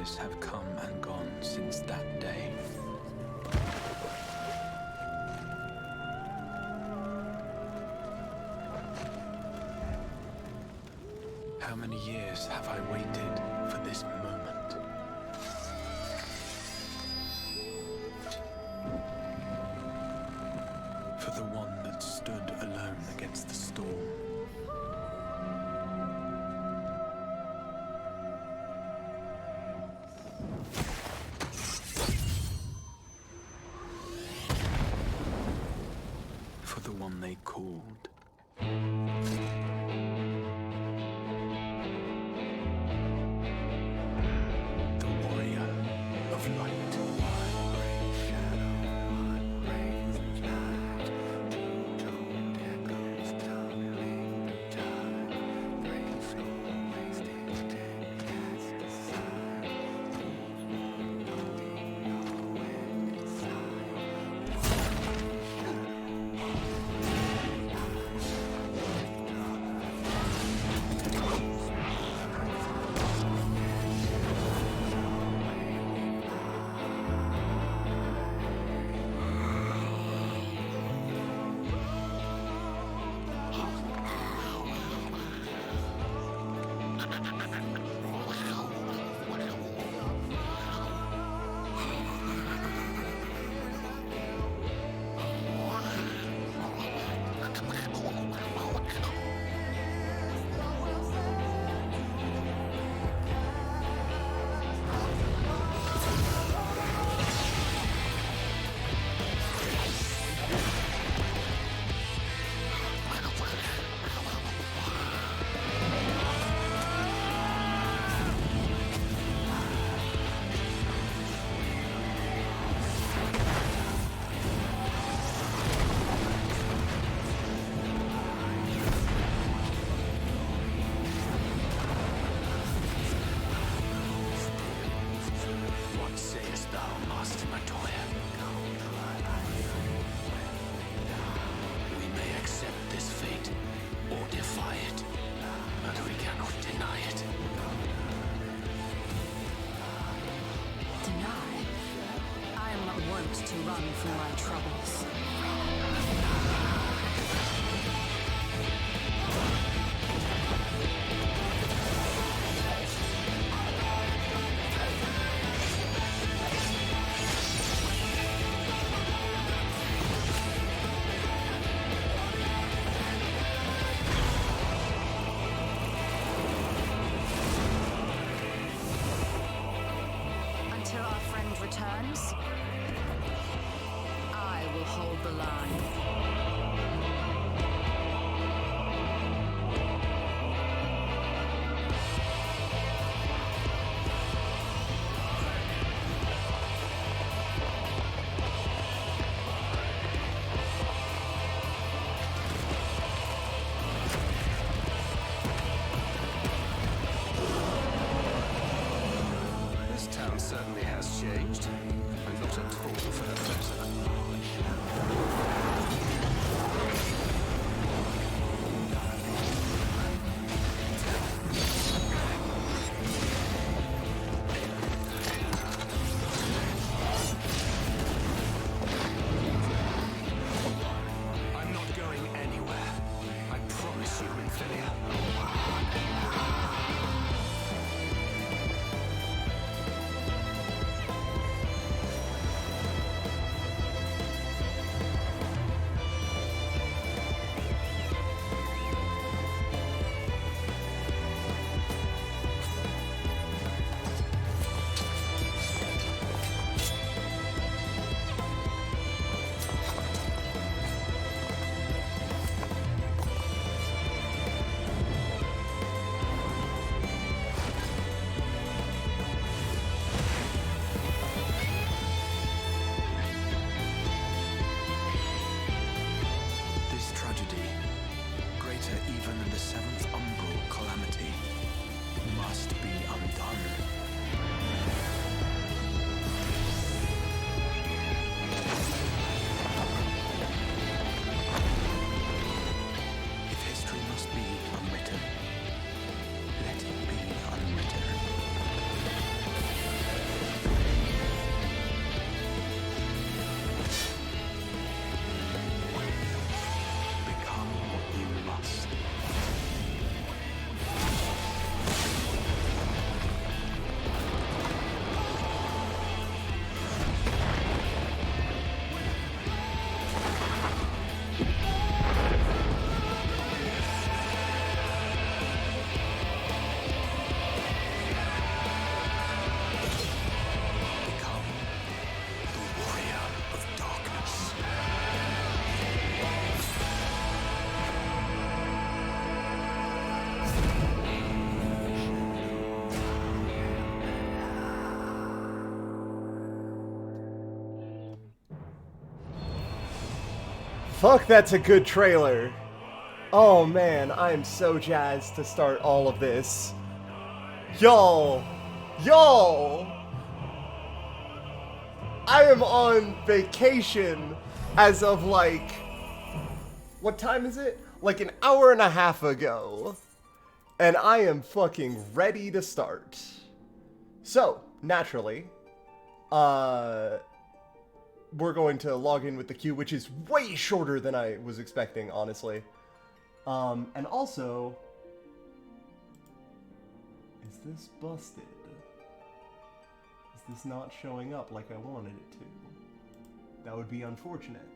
years have come and gone since that day. How many years have I waited for this moment? For the one that stood alone against the storm. For the one they called. To run from my troubles. Until our friend returns, I will hold the line. This town certainly has changed, and not at all for the better. I'm not going anywhere. I promise you, Infilia. Fuck, that's a good trailer. Oh man, I am so jazzed to start all of this. Y'all! I am on vacation as of like... What time is it? Like an hour and a half ago. And I am fucking ready to start. So, naturally, we're going to log in with the queue, which is way shorter than I was expecting, honestly. And also... Is this busted? Is this not showing up like I wanted it to? That would be unfortunate.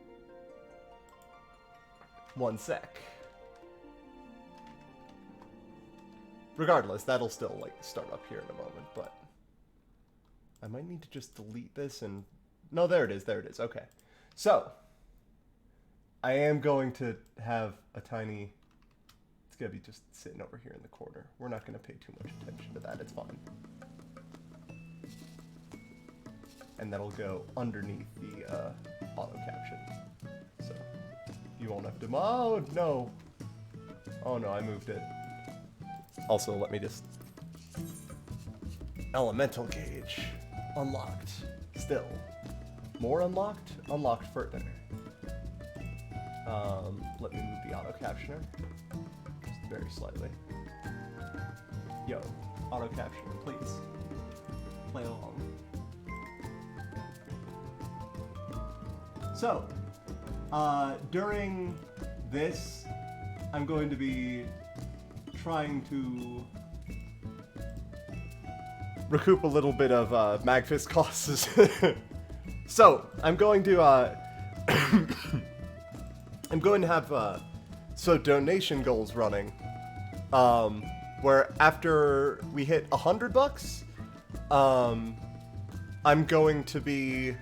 One sec. Regardless, that'll still, like, start up here in a moment, but... I might need to just delete this and... No, there it is, okay. So, I am going to have a tiny... It's gonna be just sitting over here in the corner. We're not gonna pay too much attention to that, it's fine. And that'll go underneath the auto caption. So, you won't have to... Oh, no! Oh no, I moved it. Also, let me just... Elemental gauge. Unlocked. Still. More unlocked? Unlocked further. Let me move the auto captioner. Just very slightly. Yo, auto captioner, please. Play along. So, during this, I'm going to be trying to recoup a little bit of Magfist costs. So, I'm going to I'm going to have so donation goals running, where after we hit $100, I'm going to be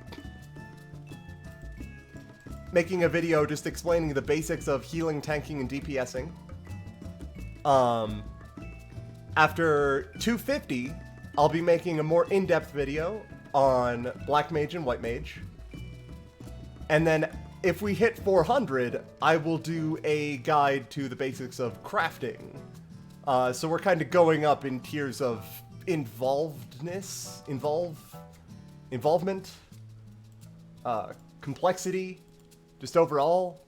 making a video just explaining the basics of healing, tanking, and DPSing. After 250, I'll be making a more in-depth video on Black Mage and White Mage. And then if we hit 400, I will do a guide to the basics of crafting. So we're kind of going up in tiers of involvement, complexity, just overall,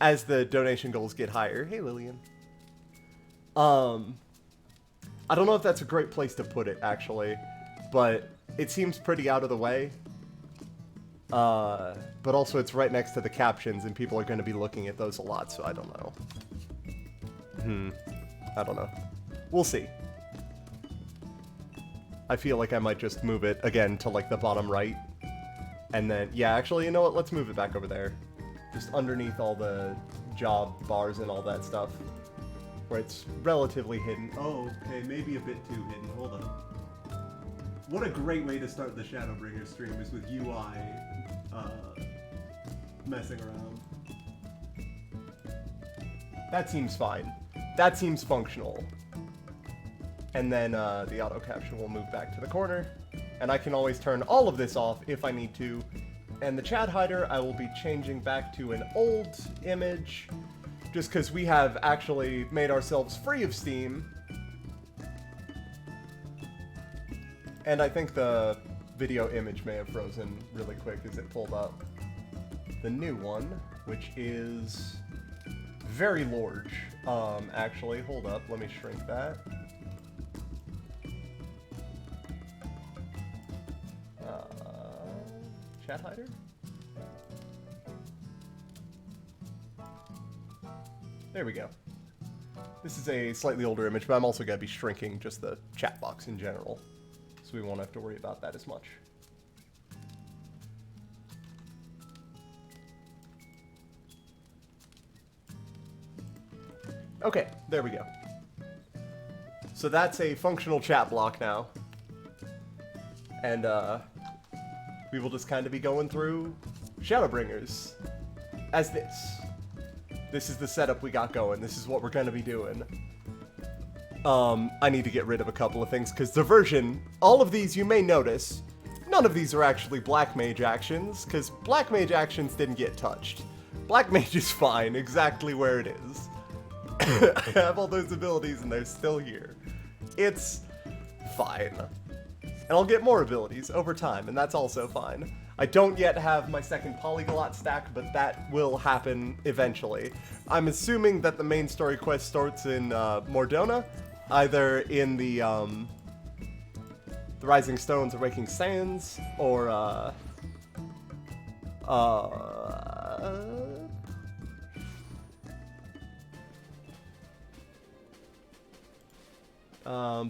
as the donation goals get higher. Hey, Lillian. I don't know if that's a great place to put it, actually, but it seems pretty out of the way. But also it's right next to the captions, and people are going to be looking at those a lot, so I don't know. I don't know. We'll see. I feel like I might just move it, again, to, like, the bottom right. And then, yeah, actually, you know what? Let's move it back over there. Just underneath all the job bars and all that stuff. Where it's relatively hidden. Oh, okay, maybe a bit too hidden. Hold on. What a great way to start the Shadowbringers stream is with UI messing around. That seems fine. That seems functional. And then the auto caption will move back to the corner. And I can always turn all of this off if I need to. And the chat hider, I will be changing back to an old image. Just because we have actually made ourselves free of Steam. And I think the video image may have frozen really quick as it pulled up. The new one, which is very large. Actually, hold up, let me shrink that. Chat hider? There we go. This is a slightly older image, but I'm also going to be shrinking just the chat box in general, so we won't have to worry about that as much. Okay, there we go. So that's a functional chat block now. And, we will just kind of be going through Shadowbringers as this. This is the setup we got going. This is what we're going to be doing. I need to get rid of a couple of things, because the version, all of these you may notice, none of these are actually Black Mage actions, because Black Mage actions didn't get touched. Black Mage is fine, exactly where it is. I have all those abilities and they're still here. It's fine. And I'll get more abilities over time, and that's also fine. I don't yet have my second Polyglot stack, but that will happen eventually. I'm assuming that the main story quest starts in Mordona, either in the Rising Stones or Waking Sands, or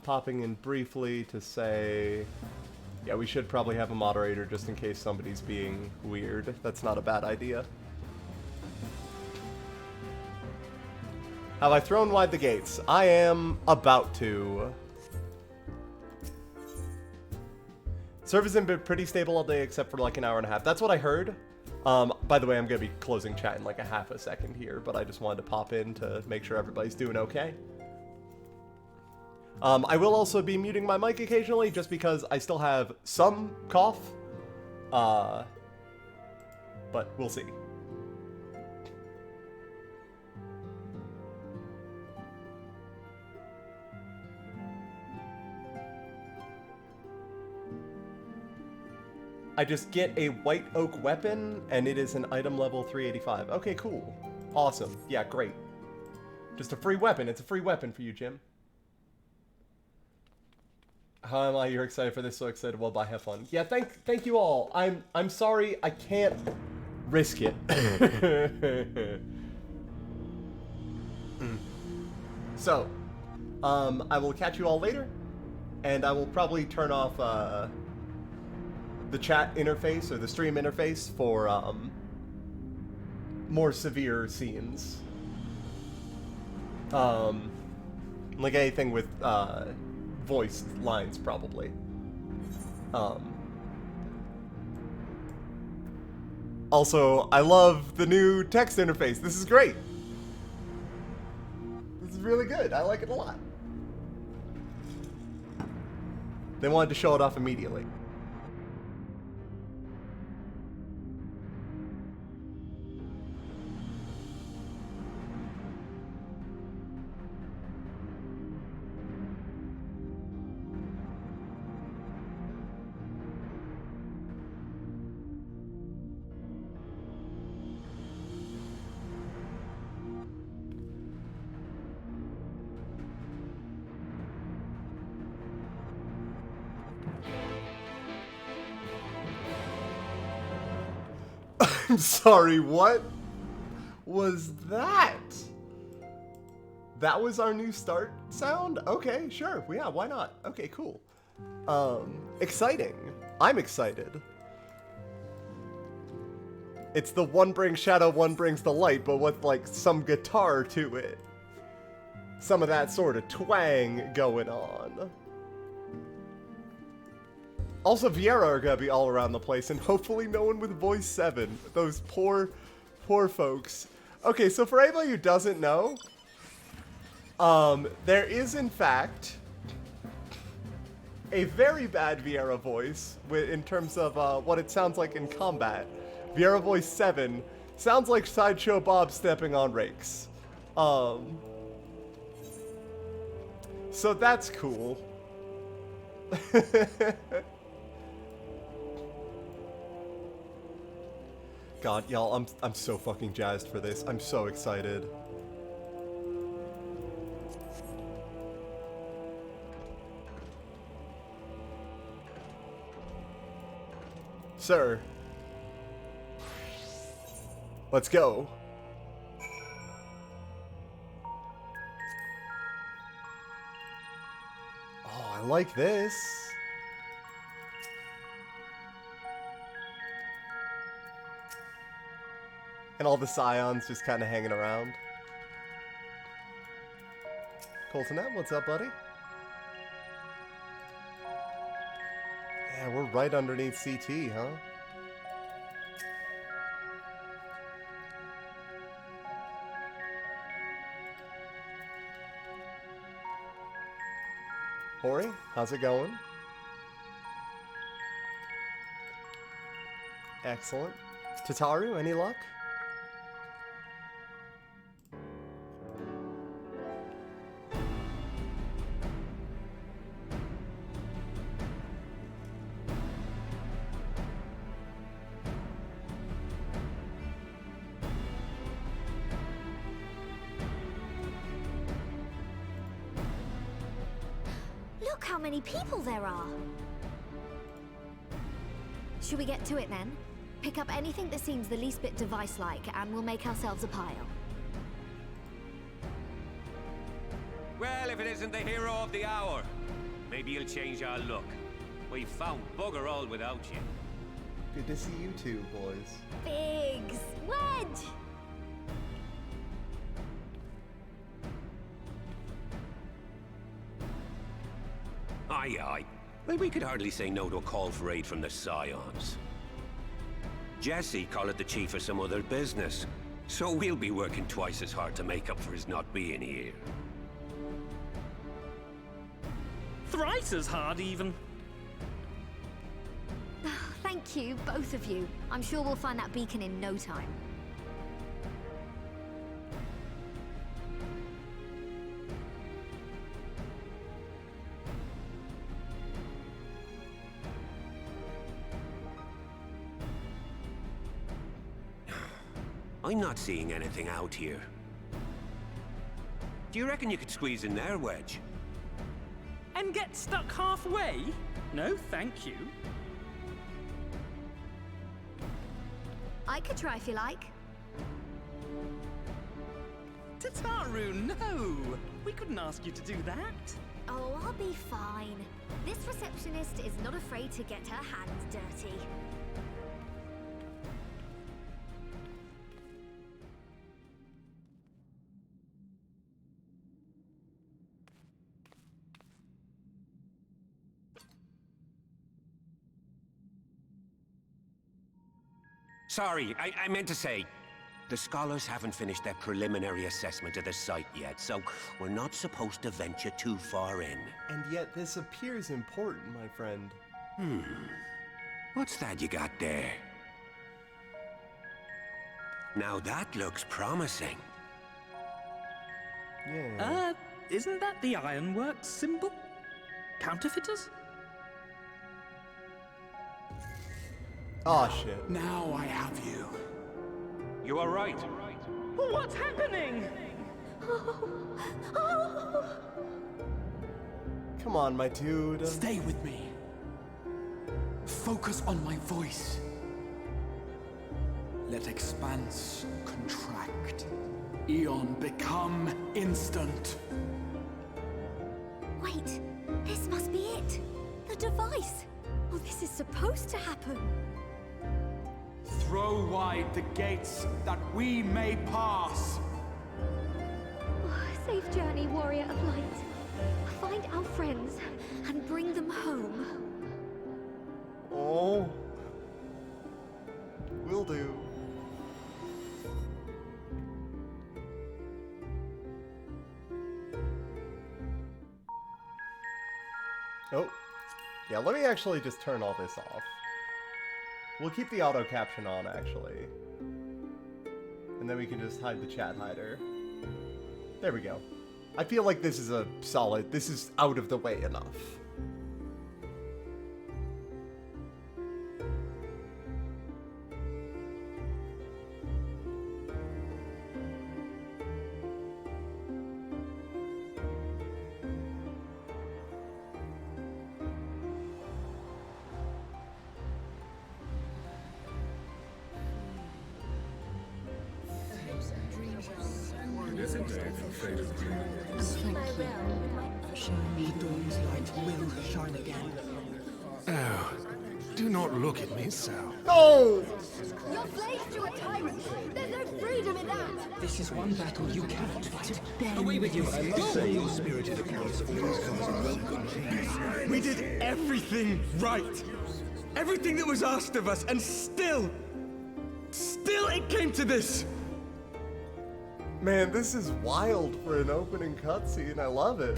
popping in briefly to say, yeah, we should probably have a moderator just in case somebody's being weird. That's not a bad idea. Have I thrown wide the gates? I am about to. Server's been pretty stable all day except for like an hour and a half. That's what I heard. By the way, I'm going to be closing chat in like a half a second here, but I just wanted to pop in to make sure everybody's doing okay. I will also be muting my mic occasionally just because I still have some cough. But we'll see. I just get a white oak weapon, and it is an item level 385. Okay, cool. Awesome. Yeah, great. Just a free weapon. It's a free weapon for you, Jim. How am I? You're excited for this? So excited. Well, bye. Have fun. Yeah, thank you all. I'm sorry. I can't risk it. So, I will catch you all later, and I will probably turn off the chat interface or the stream interface for more severe scenes. Like anything with voice lines, probably. Also, I love the new text interface. This is great. This is really good. I like it a lot. They wanted to show it off immediately. I'm sorry, what was that? That was our new start sound? Okay, sure. Yeah, why not? Okay, cool. Exciting. I'm excited. It's the one brings shadow, one brings the light, but with like some guitar to it. Some of that sort of twang going on. Also, Viera are gonna be all around the place, and hopefully no one with voice 7. Those poor folks. Okay, so for anybody who doesn't know, there is in fact a very bad Viera voice in terms of what it sounds like in combat. Viera voice 7 sounds like Sideshow Bob stepping on rakes. So that's cool. God, y'all, I'm so fucking jazzed for this. I'm so excited. Sir. Let's go. Oh, I like this. And all the scions just kind of hanging around. Coltonet, what's up, buddy? Yeah, we're right underneath CT, huh? Hori, how's it going? Excellent. Tataru, any luck? Look how many people there are. Should we get to it then? Pick up anything that seems the least bit device-like, and we'll make ourselves a pile. Well, if it isn't the hero of the hour, maybe you'll change our look. We've found bugger all without you. Good to see you two, boys. Biggs! Wedge! Aye, aye. Well, we could hardly say no to a call for aid from the Scions. Jesse called it the chief of some other business, so we'll be working twice as hard to make up for his not being here. Thrice as hard, even. Thank you, both of you. I'm sure we'll find that beacon in no time. I'm not seeing anything out here. Do you reckon you could squeeze in there, Wedge? And get stuck halfway? No, thank you. I could try if you like. Tataru, no! We couldn't ask you to do that. Oh, I'll be fine. This receptionist is not afraid to get her hands dirty. Sorry, I meant to say, the scholars haven't finished their preliminary assessment of the site yet, so we're not supposed to venture too far in. And yet this appears important, my friend. What's that you got there? Now that looks promising. Yeah. Isn't that the Ironworks symbol? Counterfeiters? Oh shit. Now I have you. You are right. What's happening? Come on, my dude. Stay with me. Focus on my voice. Let expanse contract. Eon become instant. Wait, this must be it. The device. Oh, this is supposed to happen. Throw wide the gates that we may pass. Safe journey, warrior of light. Find our friends and bring them home. Oh. Will do. Oh. Yeah, let me actually just turn all this off. We'll keep the auto caption on, actually. And then we can just hide the chat hider. There we go. I feel like this is a solid, this is out of the way enough. Oh, do not look at me so. No! You're slaves to a tyrant. There's no freedom in that. This is one battle you cannot fight. Away with you! Go! Spirited accounts of these welcome. We did everything right. Everything that was asked of us, and still it came to this. Man, this is wild for an opening cutscene. I love it.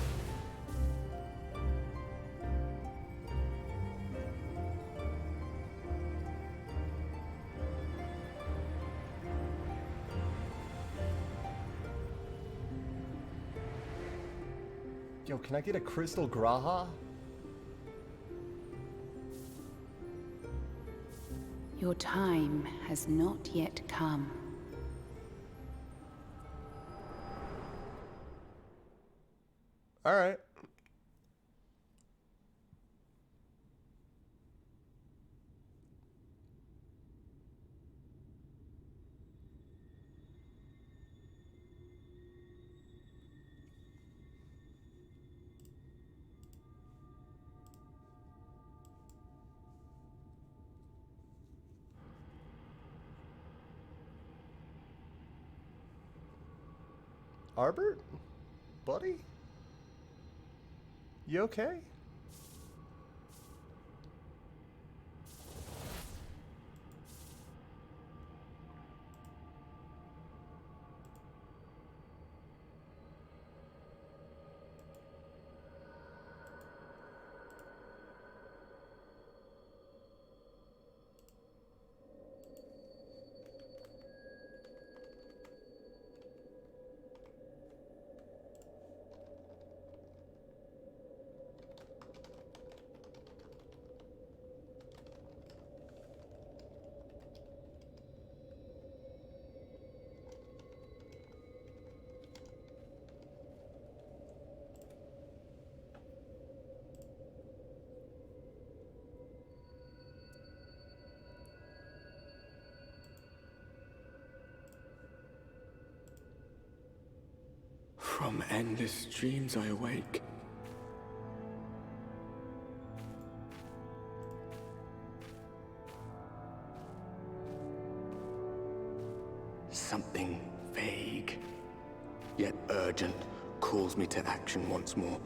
Yo, can I get a crystal Graha? Your time has not yet come. Alright. Arbert? Buddy? You okay? From endless dreams I awake. Something vague, yet urgent, calls me to action once more.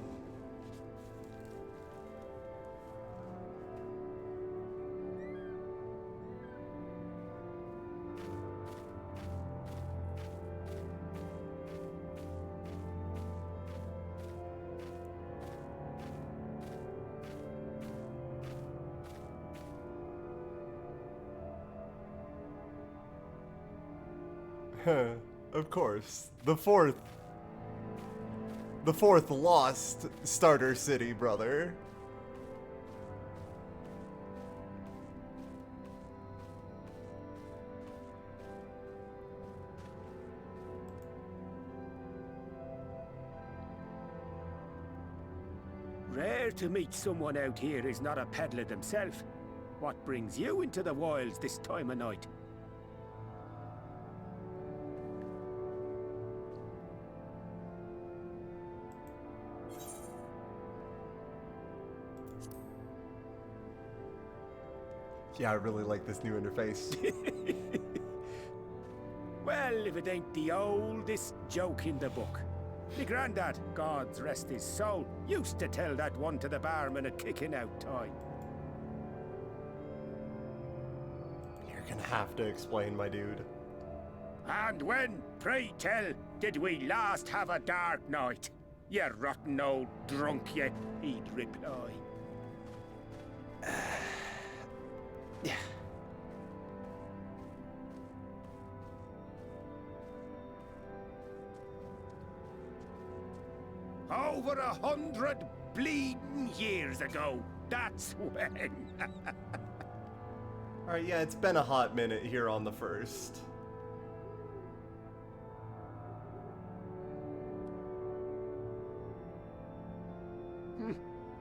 Of course. The fourth lost starter city, brother. Rare to meet someone out here who's not a peddler themselves. What brings you into the wilds this time of night? Yeah, I really like this new interface. Well, if it ain't the oldest joke in the book. Me granddad, God's rest his soul, used to tell that one to the barman at kicking out time. You're gonna have to explain, my dude. And when, pray tell, did we last have a dark night? You rotten old drunk, you, he'd reply. Yeah. Over 100 bleeding years ago, that's when. Alright, yeah, it's been a hot minute here on the first.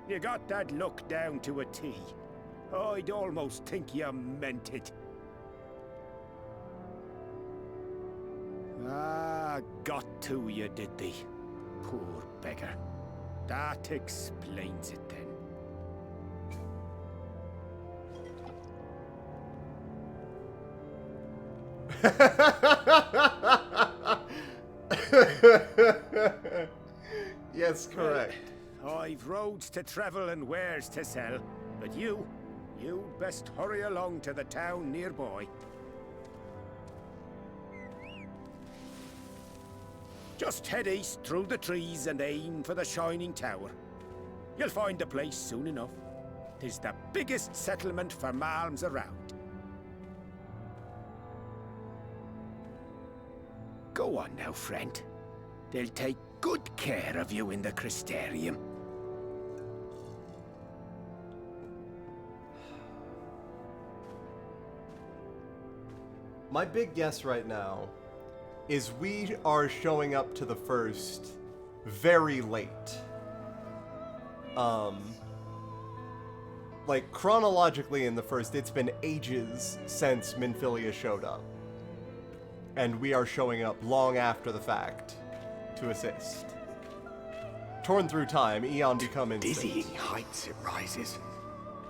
You got that look down to a T. I'd almost think you meant it. Ah, got to you, did they? Poor beggar. That explains it then. Yes, correct. Well, I've roads to travel and wares to sell, but you'd best hurry along to the town nearby. Just head east through the trees and aim for the Shining Tower. You'll find the place soon enough. 'Tis the biggest settlement for malms around. Go on now, friend. They'll take good care of you in the Crystarium. My big guess right now is we are showing up to the first very late. Like, chronologically in the first, it's been ages since Minfilia showed up. And we are showing up long after the fact to assist. Torn through time, Eon become instinct. Dizzying heights it rises.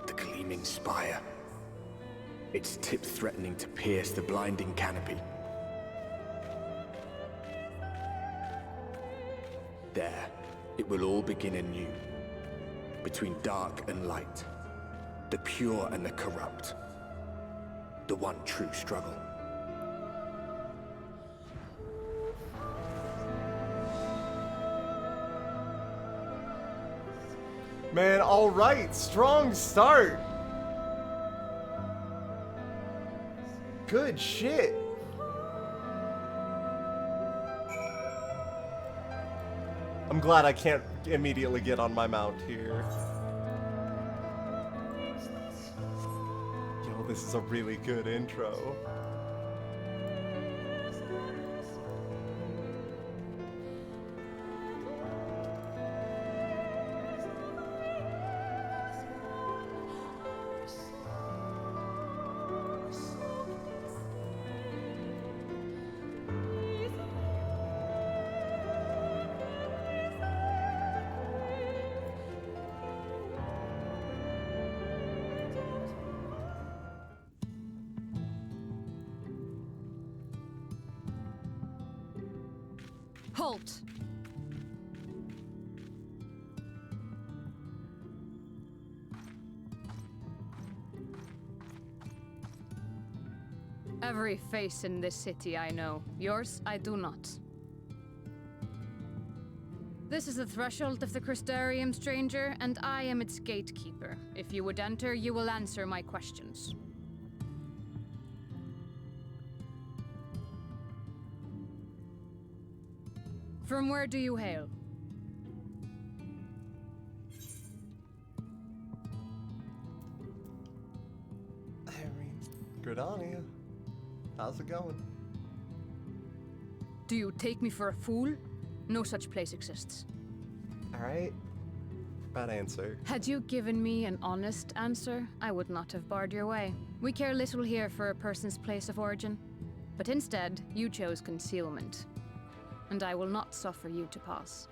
The gleaming spire. Its tip threatening to pierce the blinding canopy. There, it will all begin anew. Between dark and light. The pure and the corrupt. The one true struggle. Man, alright, strong start. Good shit. I'm glad I can't immediately get on my mount here. Yo, this is a really good intro. Halt! Every face in this city I know. Yours, I do not. This is the threshold of the Crystarium, stranger, and I am its gatekeeper. If you would enter, you will answer my questions. From where do you hail? I mean, good on you. How's it going? Do you take me for a fool? No such place exists. Alright. Bad answer. Had you given me an honest answer, I would not have barred your way. We care little here for a person's place of origin. But instead, you chose concealment. And I will not suffer you to pass.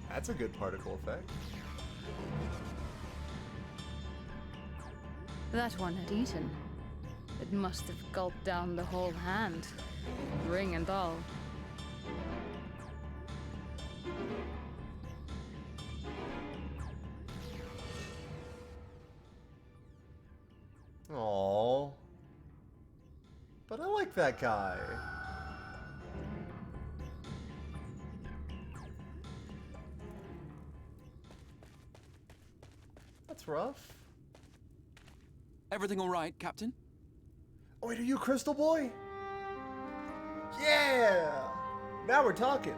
That's a good particle effect. That one had eaten. It must have gulped down the whole hand. Ring and all. Aww. But I like that guy. That's rough. Everything all right, Captain? Oh, wait, are you Crystal Boy? Yeah! Now we're talking.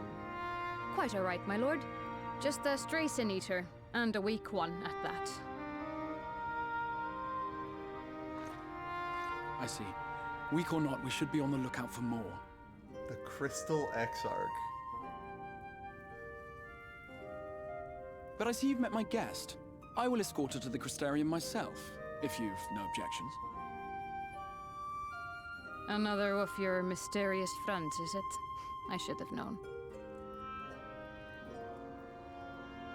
Quite all right, my lord. Just a stray sin eater, and a weak one at that. I see. Weak or not, we should be on the lookout for more. The Crystal Exarch. But I see you've met my guest. I will escort her to the Crystarium myself, if you've no objections. Another of your mysterious friends, is it? I should have known.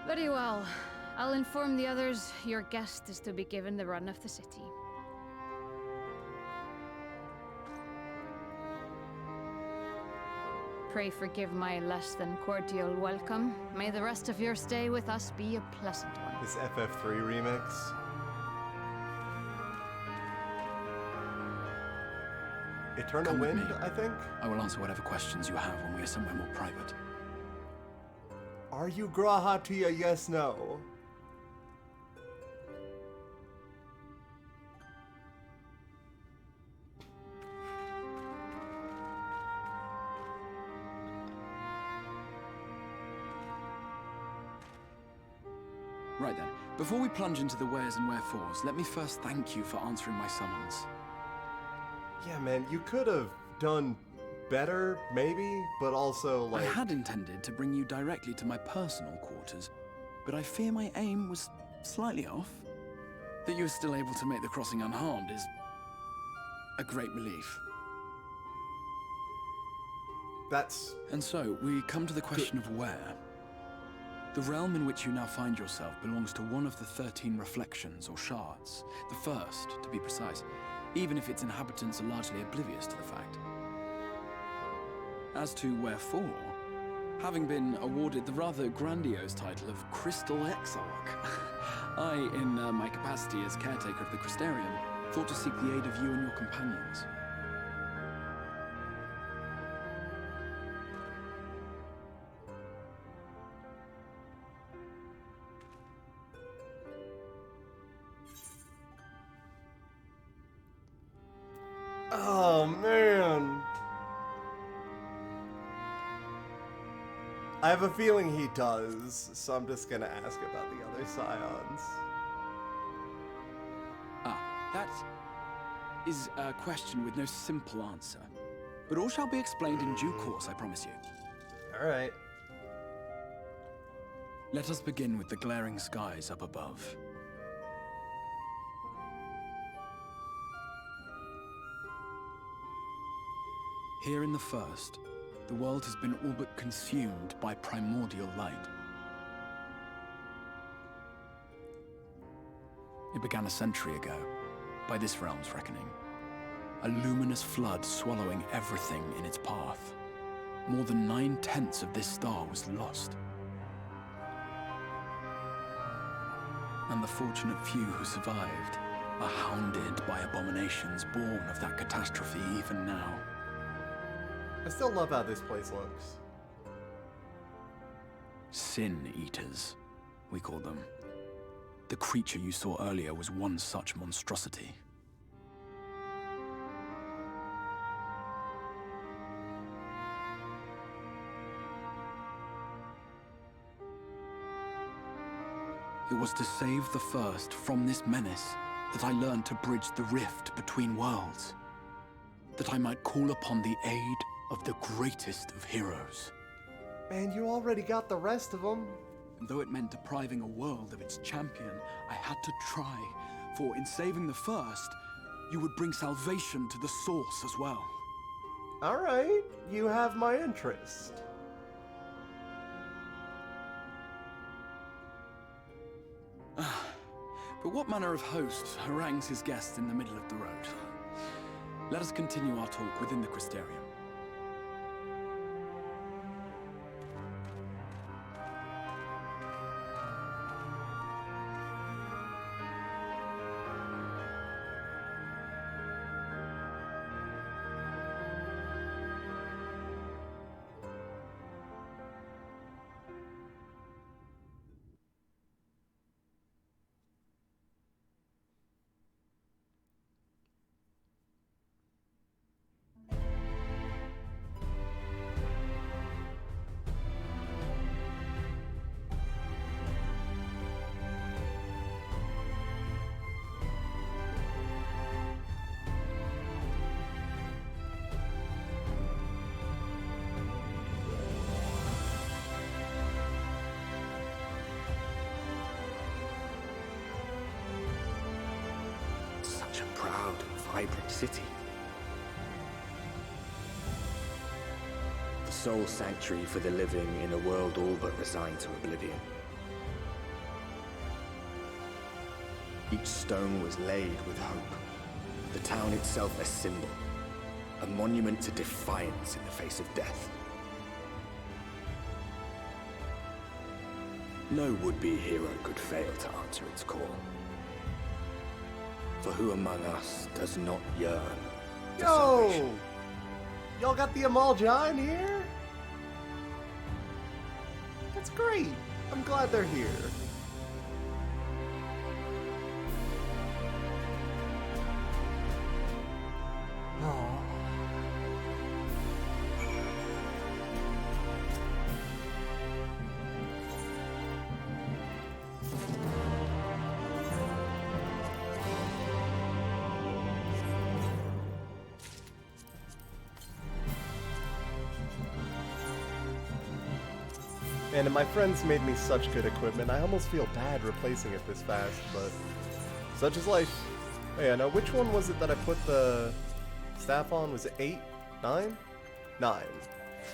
Very well. I'll inform the others your guest is to be given the run of the city. Pray forgive my less than cordial welcome. May the rest of your stay with us be a pleasant one. This FF3 remix. Eternal Come with Wind, me. I think? I will answer whatever questions you have when we are somewhere more private. Are you Grahatia? Yes, no. Right then, before we plunge into the wheres and wherefores, let me first thank you for answering my summons. Yeah, man, you could have done better, maybe, but also, I like... had intended to bring you directly to my personal quarters, but I fear my aim was slightly off. That you were still able to make the crossing unharmed is a great relief. That's... And so, we come to the question of where. The realm in which you now find yourself belongs to one of the 13 reflections, or shards. The first, to be precise, even if its inhabitants are largely oblivious to the fact. As to wherefore, having been awarded the rather grandiose title of Crystal Exarch, I, in my capacity as caretaker of the Crystarium, thought to seek the aid of you and your companions. Oh, man. I have a feeling he does, so I'm just gonna ask about the other scions. That is a question with no simple answer. But all shall be explained in due course, I promise you. Alright. Let us begin with the glaring skies up above. Here in the first, the world has been all but consumed by primordial light. It began a century ago, by this realm's reckoning. A luminous flood swallowing everything in its path. More than 9/10 of this star was lost. And the fortunate few who survived are hounded by abominations born of that catastrophe even now. I still love how this place looks. Sin Eaters, we call them. The creature you saw earlier was one such monstrosity. It was to save the first from this menace that I learned to bridge the rift between worlds. That I might call upon the aid of the greatest of heroes. Man, you already got the rest of them. And though it meant depriving a world of its champion, I had to try, for in saving the first, you would bring salvation to the source as well. Alright, you have my interest. But what manner of host harangues his guests in the middle of the road? Let us continue our talk within the Crystarium. Such a proud and vibrant city. The sole sanctuary for the living in a world all but resigned to oblivion. Each stone was laid with hope. The town itself a symbol, a monument to defiance in the face of death. No would-be hero could fail to answer its call. For who among us does not yearn for Yo! salvation? Y'all got the Amal John here? That's great. I'm glad they're here. Oh. And my friends made me such good equipment, I almost feel bad replacing it this fast, but such is life. Oh yeah, now which one was it that I put the staff on? Was it 8? 9? 9.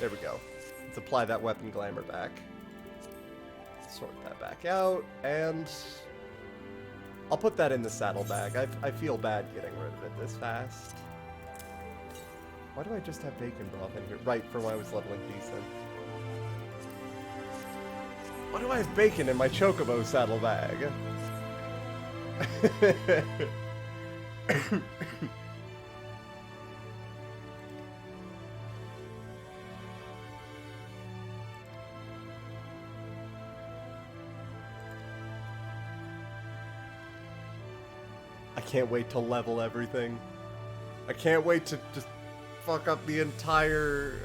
There we go. Let's apply that weapon glamour back. Sort that back out, and I'll put that in the saddlebag. I feel bad getting rid of it this fast. Why do I just have bacon broth in here? Right, for when I was leveling decent. Why do I have bacon in my Chocobo saddlebag? I can't wait to level everything. I can't wait to just fuck up the entire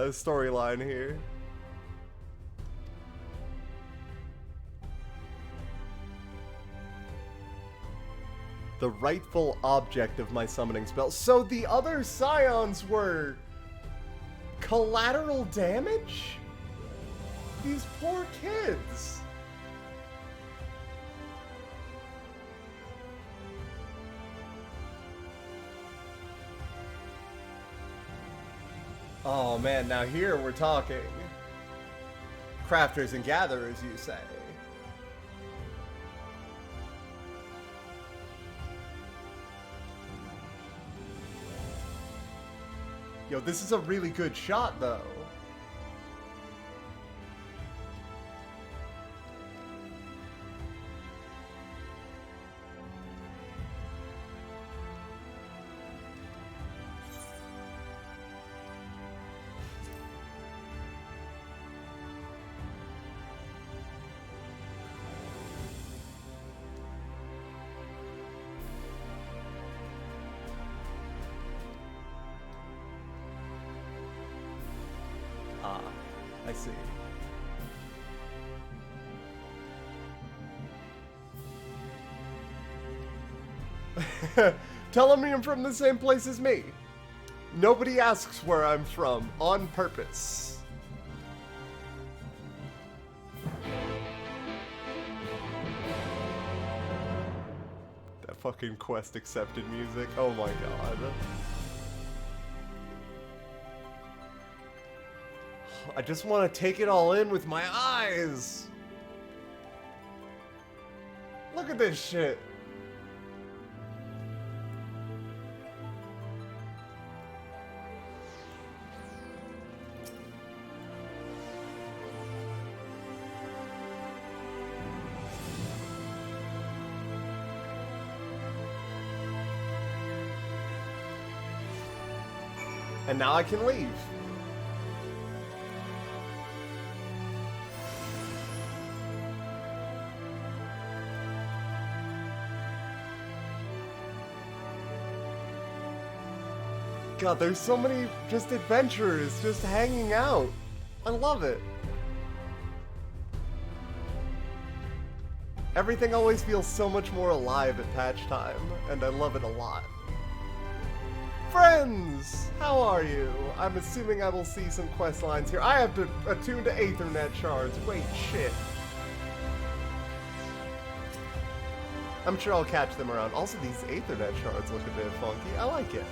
storyline here. The rightful object of my summoning spell. So the other scions were collateral damage? These poor kids. Oh man, now here we're talking. Crafters and gatherers, you say? Yo, this is a really good shot, though. Ah, I see. Tell him you're from the same place as me. Nobody asks where I'm from, on purpose. That fucking quest accepted music, oh my god. I just want to take it all in with my eyes. Look at this shit. And now I can leave. God, there's so many just adventurers just hanging out. I love it. Everything always feels so much more alive at patch time, and I love it a lot. Friends! How are you? I'm assuming I will see some quest lines here. I have to attune to Aethernet shards. Wait, shit. I'm sure I'll catch them around. Also, these Aethernet shards look a bit funky. I like it.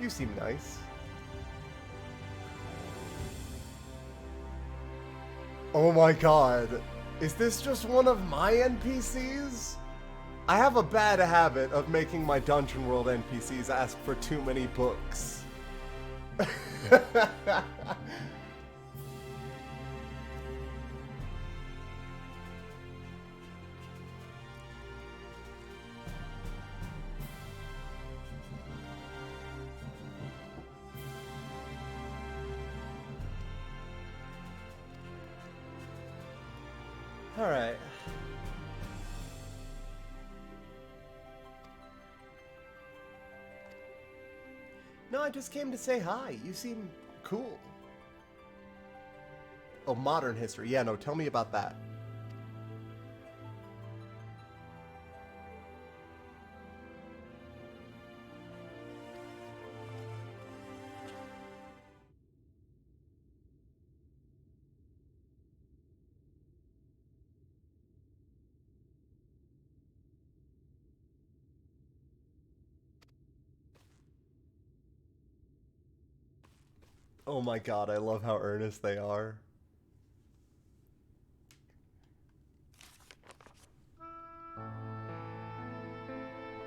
You seem nice. Oh my god. Is this just one of my NPCs? I have a bad habit of making my Dungeon World NPCs ask for too many books. Alright. I just came to say hi. You seem cool. Oh, modern history. Yeah, no, tell me about that. Oh my god, I love how earnest they are.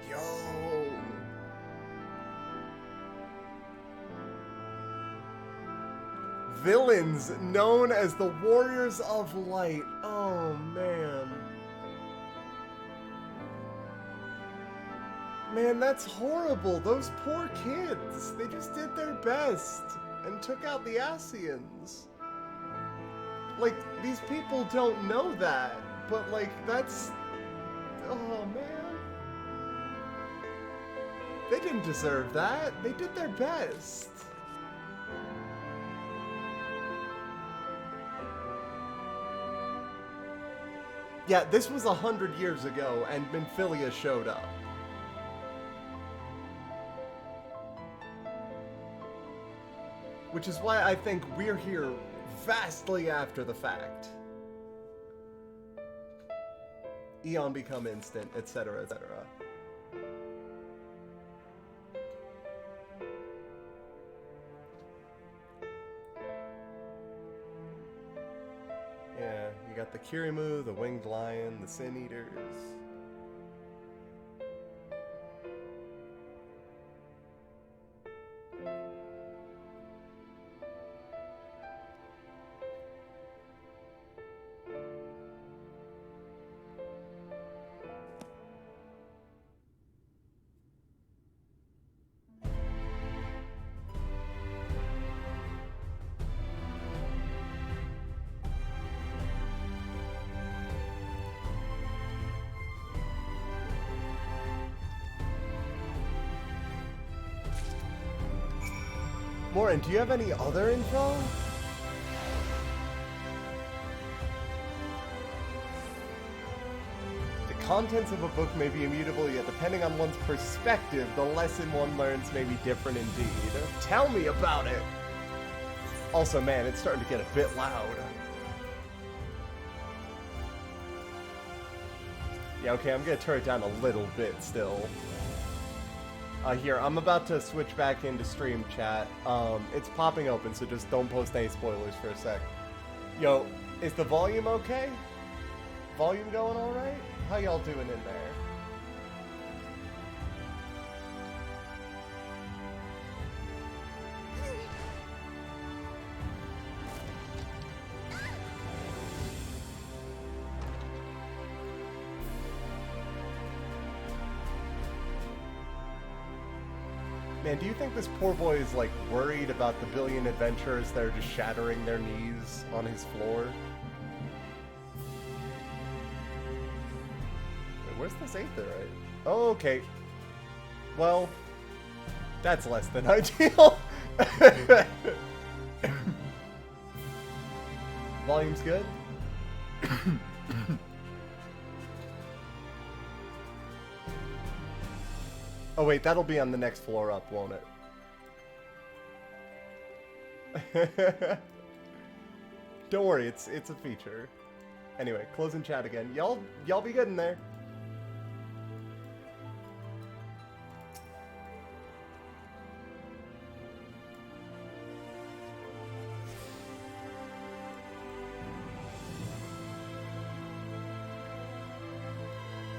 Yo! Villains known as the Warriors of Light. Oh man. Man, that's horrible. Those poor kids. They just did their best and took out the Asians. Like, these people don't know that, but like, that's... Oh man. They didn't deserve that. They did their best. Yeah, this was 100 years ago, and Minfilia showed up. Which is why I think we're here vastly after the fact. Eon become instant, etc., etc. Yeah, you got the Kirimu, the Winged Lion, the Sin Eaters. Morin, do you have any other info? The contents of a book may be immutable, yet depending on one's perspective, the lesson one learns may be different indeed. Tell me about it! Also, man, it's starting to get a bit loud. Yeah, okay, I'm gonna turn it down a little bit still. Here, I'm about to switch back into stream chat. It's popping open, so just don't post any spoilers for a sec. Yo, is the volume okay? Volume going alright? How y'all doing in there? Man, do you think this poor boy is, like, worried about the billion adventurers that are just shattering their knees on his floor? Wait, where's this aetherite? Oh, okay. Well, that's less than ideal. Volume's good? Oh wait, that'll be on the next floor up, won't it? Don't worry, it's a feature. Anyway, closing chat again. Y'all be good in there.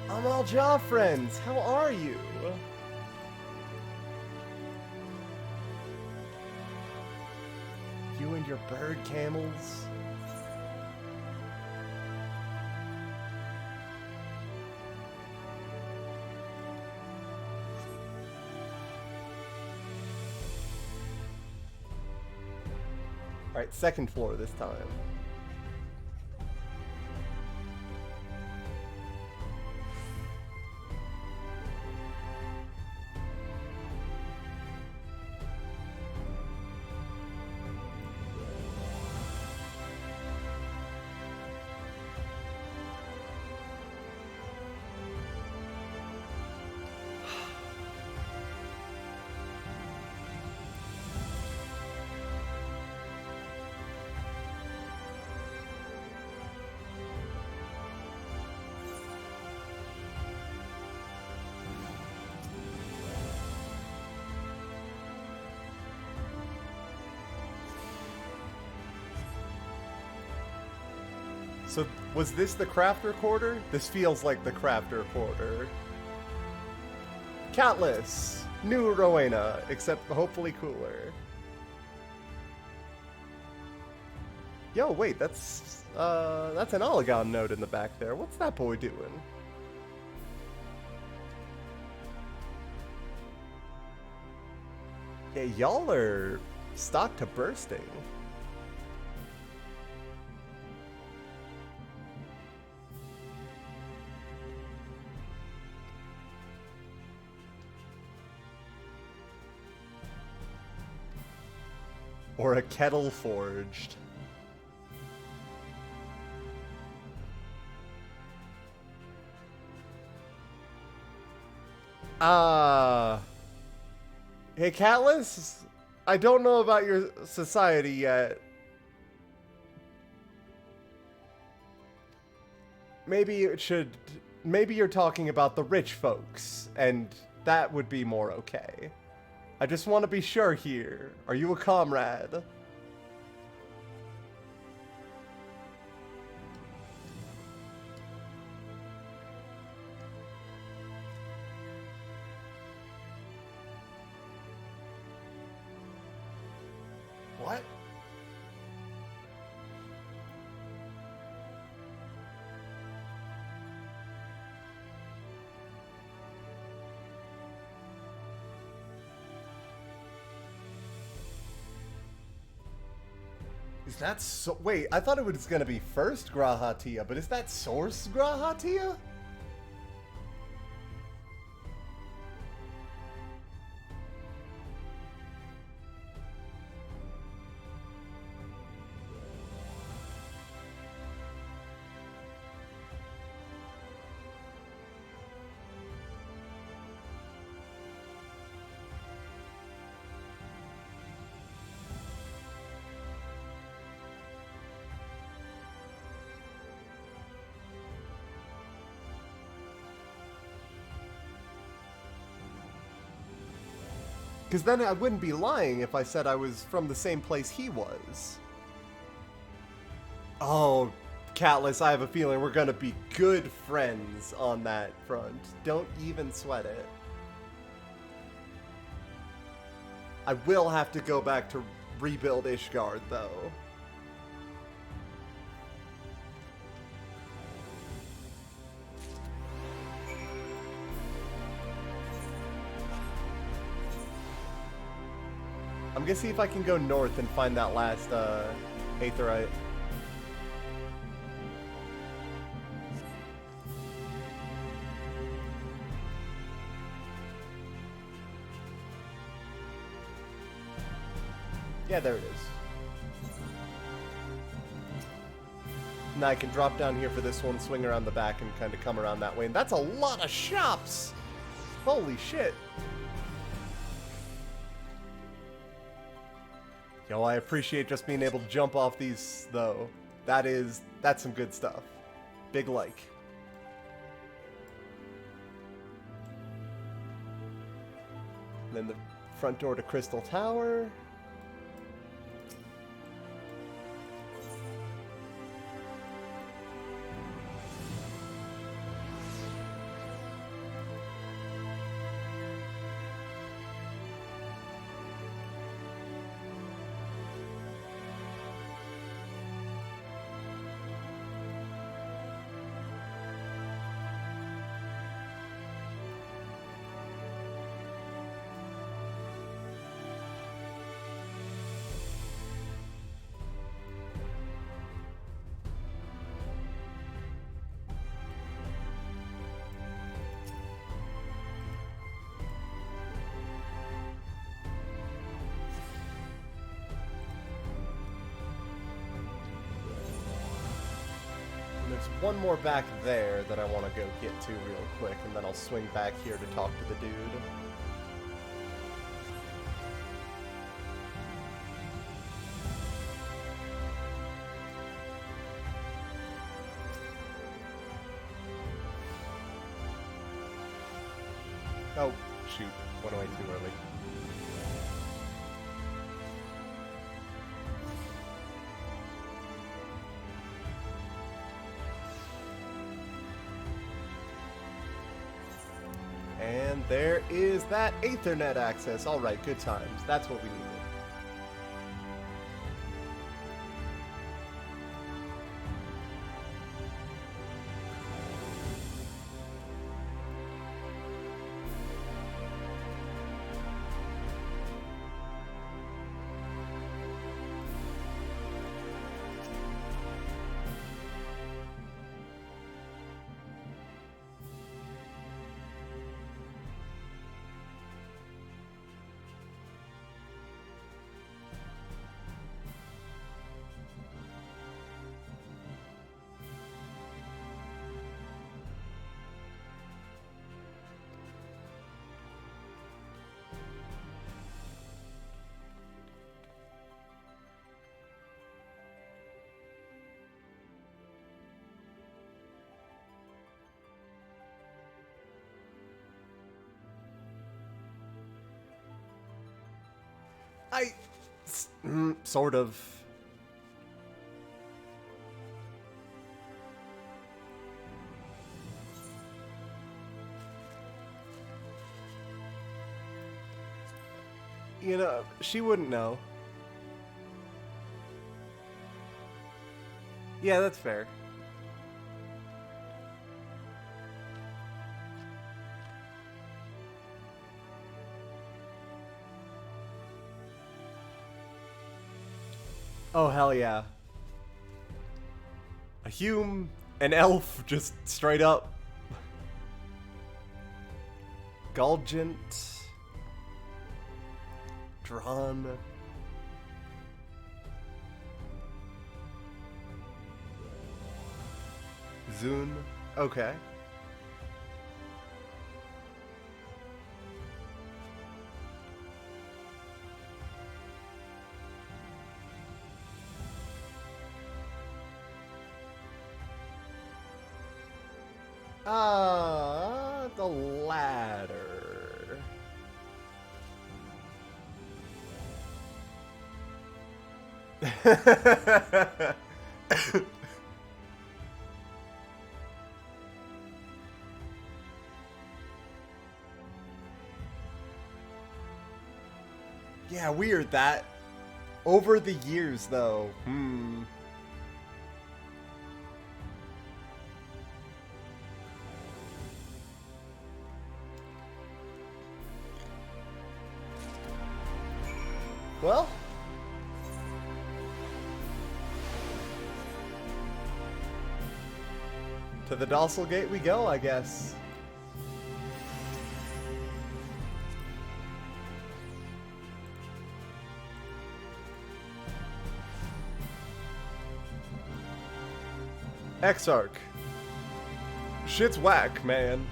I'm all Jaw friends. How are you? You and your bird camels. Alright, second floor this time. So, was this the crafter quarter? This feels like the crafter quarter. Catless! New Rowena, except hopefully cooler. Yo, wait, that's an Oligon node in the back there. What's that boy doing? Yeah, y'all are stocked to bursting. Or a kettle forged. Hey, Catless? I don't know about your society yet. Maybe you're talking about the rich folks, and that would be more okay. I just want to be sure here. Are you a comrade? What? Is that so? Wait, I thought it was gonna be first Grahatia, but is that source Grahatia? Because then I wouldn't be lying if I said I was from the same place he was. Oh, Catless, I have a feeling we're gonna be good friends on that front. Don't even sweat it. I will have to go back to rebuild Ishgard, though. I'm gonna see if I can go north and find that last Aetherite. Yeah, there it is. Now I can drop down here for this one, swing around the back, and kind of come around that way. And that's a lot of shops! Holy shit. Yo, I appreciate just being able to jump off these, though. That's some good stuff. Big like. And then the front door to Crystal Tower. There's one more back there that I want to go get to real quick, and then I'll swing back here to talk to the dude. Oh, shoot. Went away too early. And there is that Ethernet access. All right, good times. That's what we needed. Sort of. You know, she wouldn't know. Yeah, that's fair. Oh, hell yeah. A hume, an elf, just straight up. Gulgent. Drawn. Zune. Okay. The ladder. Yeah, weird that. Over the years, though. Well, to the Docile Gate we go, I guess. Exarch. Shit's whack, man.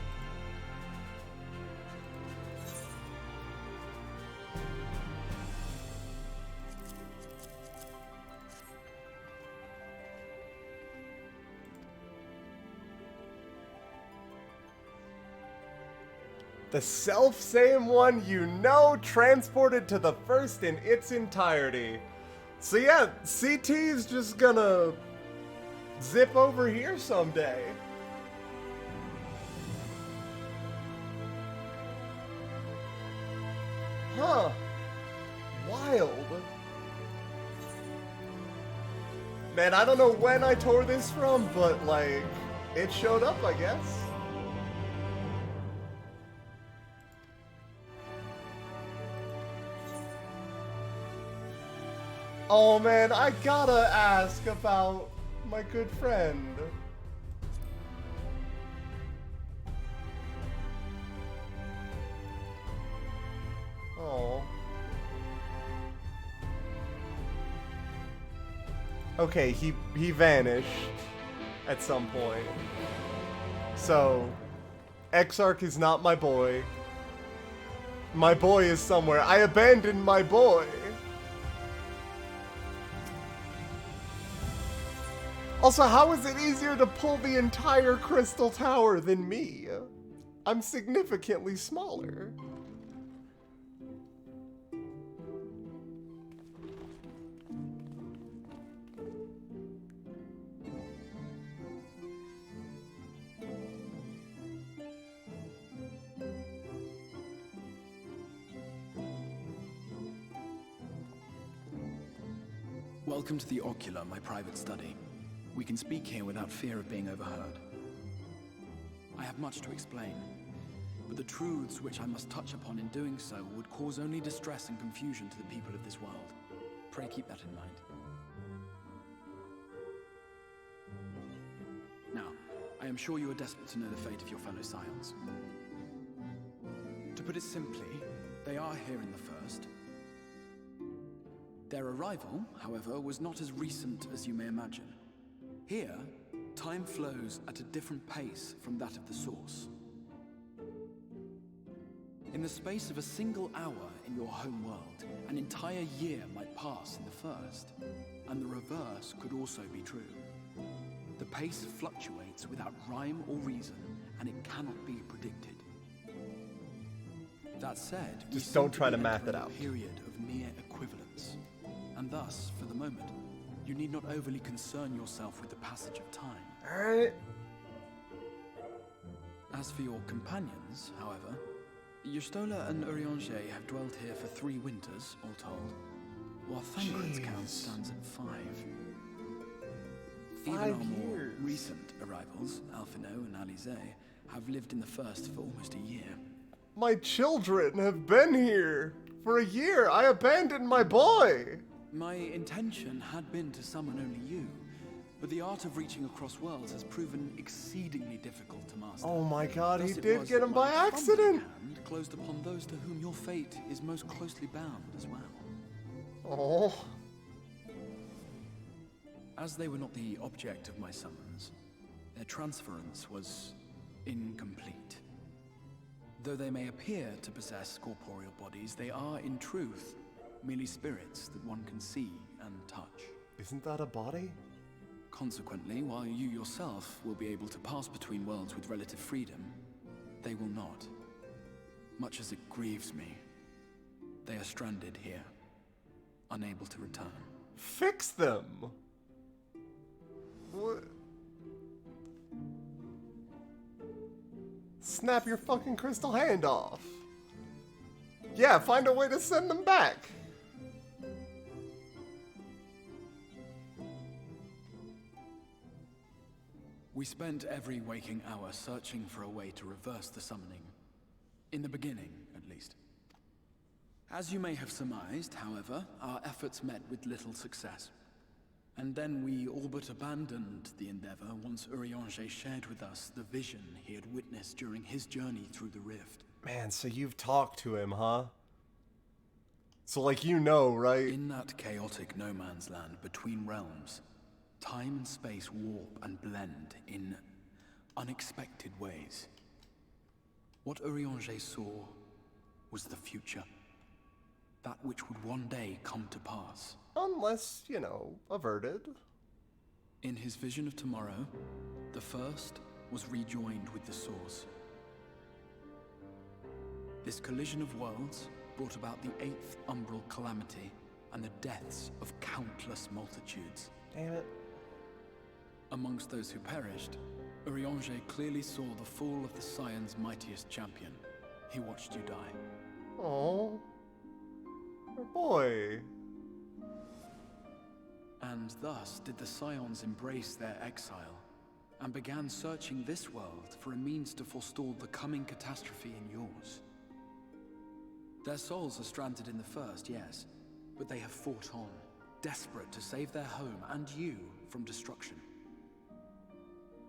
The self-same one you know transported to the first in its entirety. So yeah, CT's just gonna zip over here someday. Huh. Wild. Man, I don't know when I tore this from, but like, it showed up, I guess. Oh man, I gotta ask about my good friend. Oh. Okay, he vanished at some point. So, Exarch is not my boy. My boy is somewhere. I abandoned my boy. Also, how is it easier to pull the entire Crystal Tower than me? I'm significantly smaller. Welcome to the Ocular, my private study. We can speak here without fear of being overheard. I have much to explain, but the truths which I must touch upon in doing so would cause only distress and confusion to the people of this world. Pray keep that in mind. Now, I am sure you are desperate to know the fate of your fellow Scions. To put it simply, they are here in the First. Their arrival, however, was not as recent as you may imagine. Here, time flows at a different pace from that of the Source. In the space of a single hour in your home world, an entire year might pass in the First, and the reverse could also be true. The pace fluctuates without rhyme or reason, and it cannot be predicted. That said, just don't try to math it out. A period of near equivalence, and thus, for the moment, you need not overly concern yourself with the passage of time. Alright. As for your companions, however, Yustola and Urianger have dwelt here for 3 winters, all told, while Thancred's count stands at 5. Even our more recent arrivals, Alphino and Alize, have lived in the First for almost a year. My children have been here for a year. I abandoned my boy. My intention had been to summon only you, but the art of reaching across worlds has proven exceedingly difficult to master. Oh my god, he Thus did get him by accident. Hand closed upon those to whom your fate is most closely bound as well. Oh. As they were not the object of my summons, their transference was incomplete. Though they may appear to possess corporeal bodies, they are, in truth, merely spirits that one can see and touch. Isn't that a body? Consequently, while you yourself will be able to pass between worlds with relative freedom, they will not. Much as it grieves me, they are stranded here, unable to return. Fix them! What? Snap your fucking crystal hand off. Yeah, find a way to send them back. We spent every waking hour searching for a way to reverse the summoning. In the beginning, at least. As you may have surmised, however, our efforts met with little success. And then we all but abandoned the endeavor once Urianger shared with us the vision he had witnessed during his journey through the rift. Man, so you've talked to him, huh? So like you know, right? In that chaotic no man's land between realms, time and space warp and blend in unexpected ways. What Urianger saw was the future. That which would one day come to pass. Unless, you know, averted. In his vision of tomorrow, the First was rejoined with the Source. This collision of worlds brought about the 8th umbral calamity and the deaths of countless multitudes. Damn it. Amongst those who perished, Urianger clearly saw the fall of the Scion's mightiest champion. He watched you die. Oh, our boy. And thus did the Scions embrace their exile, and began searching this world for a means to forestall the coming catastrophe in yours. Their souls are stranded in the First, yes, but they have fought on, desperate to save their home and you from destruction.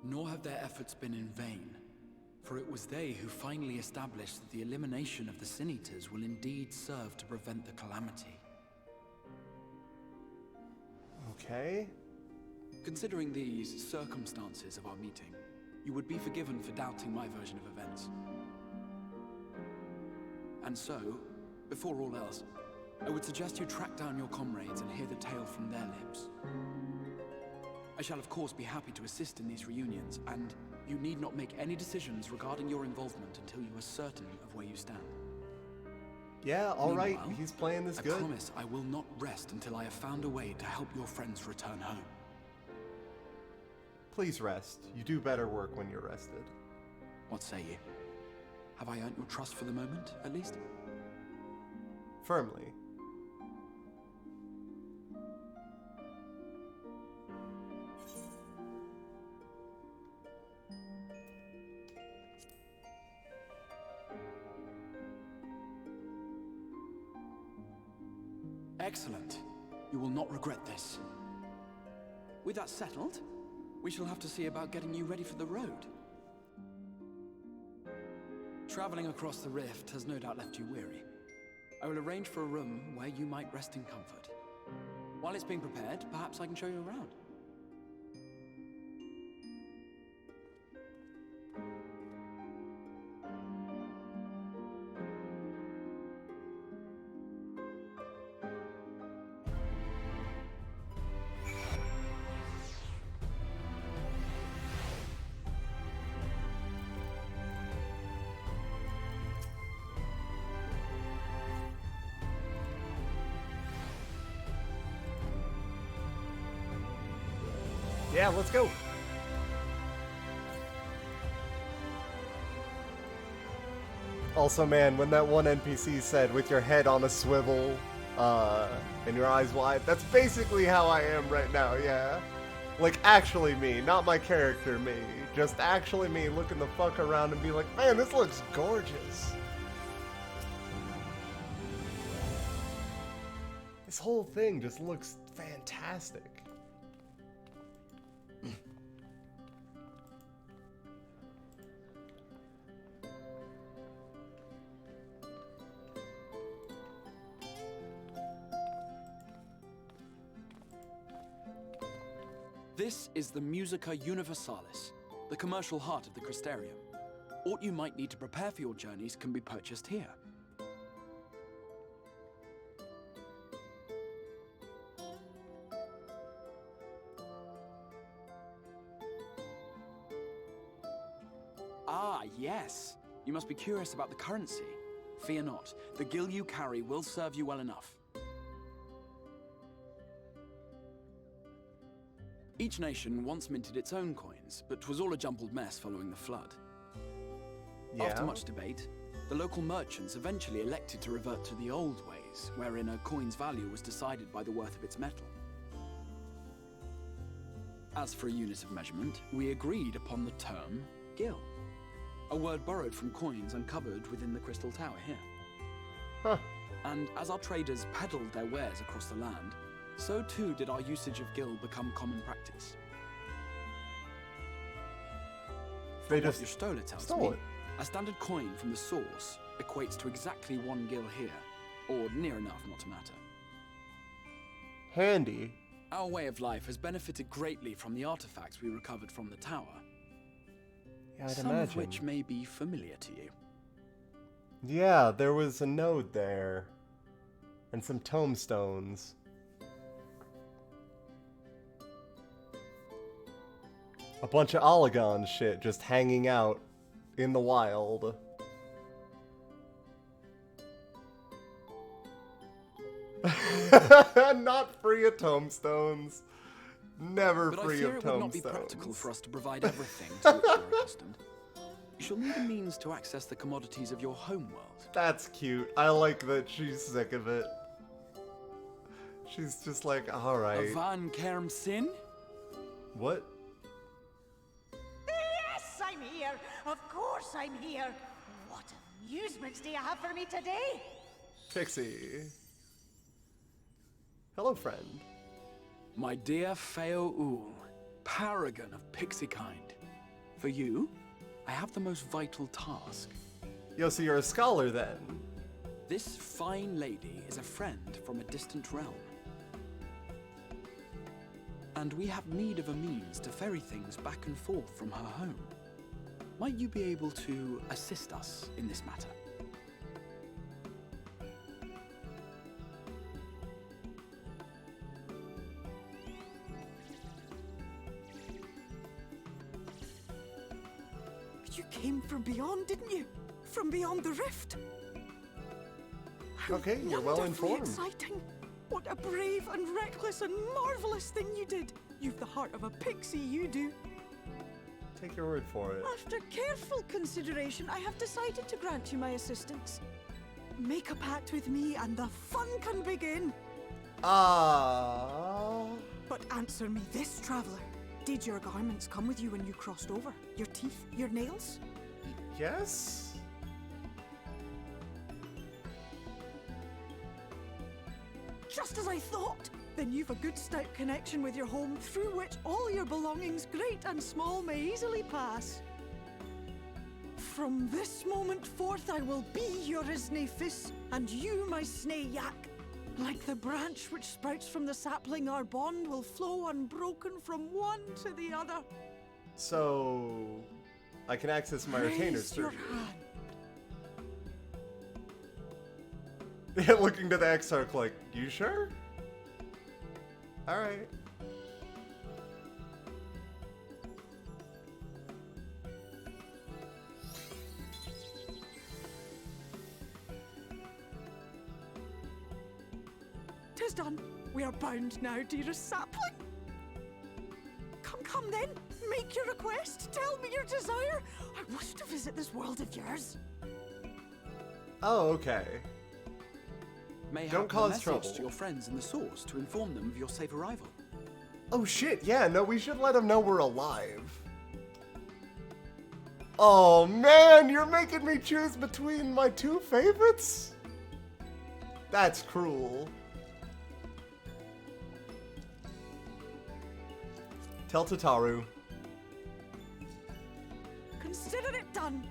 Nor have their efforts been in vain, for it was they who finally established that the elimination of the Sin Eaters will indeed serve to prevent the calamity. Okay. Considering these circumstances of our meeting, you would be forgiven for doubting my version of events. And so, before all else, I would suggest you track down your comrades and hear the tale from their lips. I shall of course be happy to assist in these reunions, and you need not make any decisions regarding your involvement until you are certain of where you stand. Yeah, alright, Meanwhile, he's playing this good. I promise I will not rest until I have found a way to help your friends return home. Please rest. You do better work when you're rested. What say you? Have I earned your trust for the moment, at least? Firmly. Excellent. You will not regret this. With that settled, we shall have to see about getting you ready for the road. Traveling across the rift has no doubt left you weary. I will arrange for a room where you might rest in comfort. While it's being prepared, perhaps I can show you around. Yeah, let's go. Also, man, when that one NPC said, with your head on a swivel, and your eyes wide, that's basically how I am right now, yeah. Like, actually me, not my character me. Just actually me looking the fuck around and be like, man, this looks gorgeous. This whole thing just looks fantastic. This is the Musica Universalis, the commercial heart of the Crystarium. Aught you might need to prepare for your journeys can be purchased here. Ah, yes. You must be curious about the currency. Fear not. The gil you carry will serve you well enough. Each nation once minted its own coins, but 'twas all a jumbled mess following the flood. Yeah. After much debate, the local merchants eventually elected to revert to the old ways, wherein a coin's value was decided by the worth of its metal. As for a unit of measurement, we agreed upon the term gil, a word borrowed from coins uncovered within the Crystal Tower here. Huh. And as our traders peddled their wares across the land, so too did our usage of gil become common practice. They From what just your stola tells stole me, it. a standard coin from the source equates to exactly 1 gil here, or near enough not to matter. Handy. Our way of life has benefited greatly from the artifacts we recovered from the tower, Yeah, I'd some imagine. of which may be familiar to you. Yeah, there was a node there. And some tombstones. A bunch of Oligon shit just hanging out in the wild. Not free of tombstones. Never But I free fear of it would not be tombstones. practical for us to provide everything to which you're accustomed. You shall need a means to access the commodities of your homeworld. That's cute. I like that she's sick of it. She's just like, alright. Van Kerm Sin? What? Yes, I'm here. Of course I'm here. What amusements do you have for me today? Pixie. Hello, friend. My dear Feo Ul, paragon of pixie kind. For you, I have the most vital task. Yo, so you're a scholar then? This fine lady is a friend from a distant realm. And we have need of a means to ferry things back and forth from her home. Might you be able to assist us in this matter? You came from beyond, didn't you? From beyond the rift. How Okay, you're well wonderfully informed. Exciting. What a brave and reckless and marvelous thing you did. You've the heart of a pixie, you do. Take your word for it. After careful consideration, I have decided to grant you my assistance. Make a pact with me and the fun can begin. Ah. But answer me this, traveler. Did your garments come with you when you crossed over? Your teeth? Your nails? just as I thought. Then you've a good stout connection with your home through which all your belongings, great and small, may easily pass. From this moment forth I will be your Isnefis, and you my Snay Yak. Like the branch which sprouts from the sapling, our bond will flow unbroken from one to the other. So, I can access my retainers through Raise your you. hand. Yeah, looking to the Exarch like, you sure? Alright. Tis done. We are bound now, dearest sapling. Come then. Make your request. Tell me your desire. I wish to visit this world of yours. Oh, okay. Mayhap Don't cause a message trouble. to your friends in the source to inform them of your safe arrival. Oh shit, yeah, no, we should let them know we're alive. Oh man, you're making me choose between my two favorites? That's cruel. Tell Tataru. Consider it done.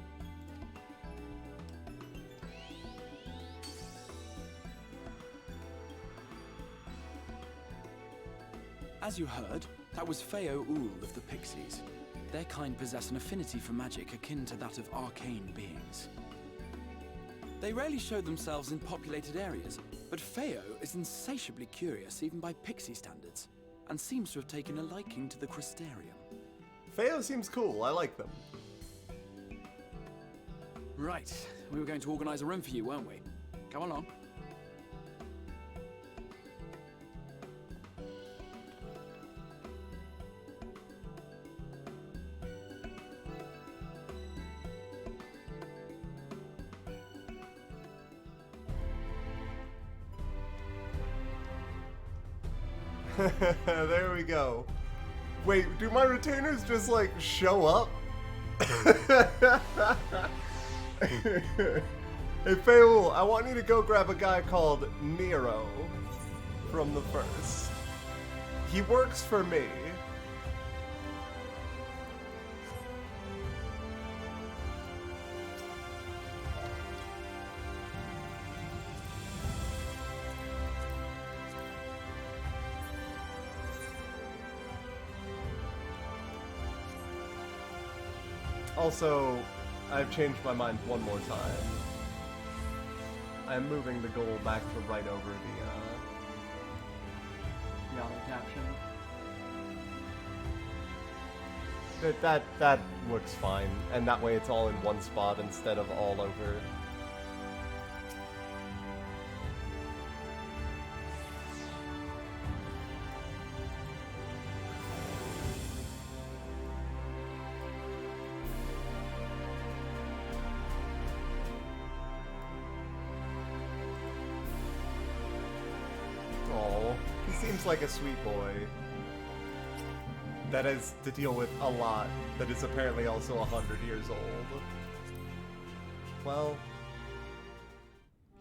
As you heard, that was Feo Ul of the Pixies. Their kind possess an affinity for magic akin to that of arcane beings. They rarely show themselves in populated areas, but Feo is insatiably curious even by Pixie standards, and seems to have taken a liking to the Crystarium. Feo seems cool, I like them. Right, we were going to organize a room for you, weren't we? Come along. There we go. Wait, do my retainers just like show up? Hey Feul, I want you to go grab a guy called Nero from the first. He works for me. Also, I've changed my mind one more time. I'm moving the goal back to right over the Yada caption. That looks fine, and that way it's all in one spot instead of all over. Seems like a sweet boy that has to deal with a lot that is apparently also 100 years old. Well,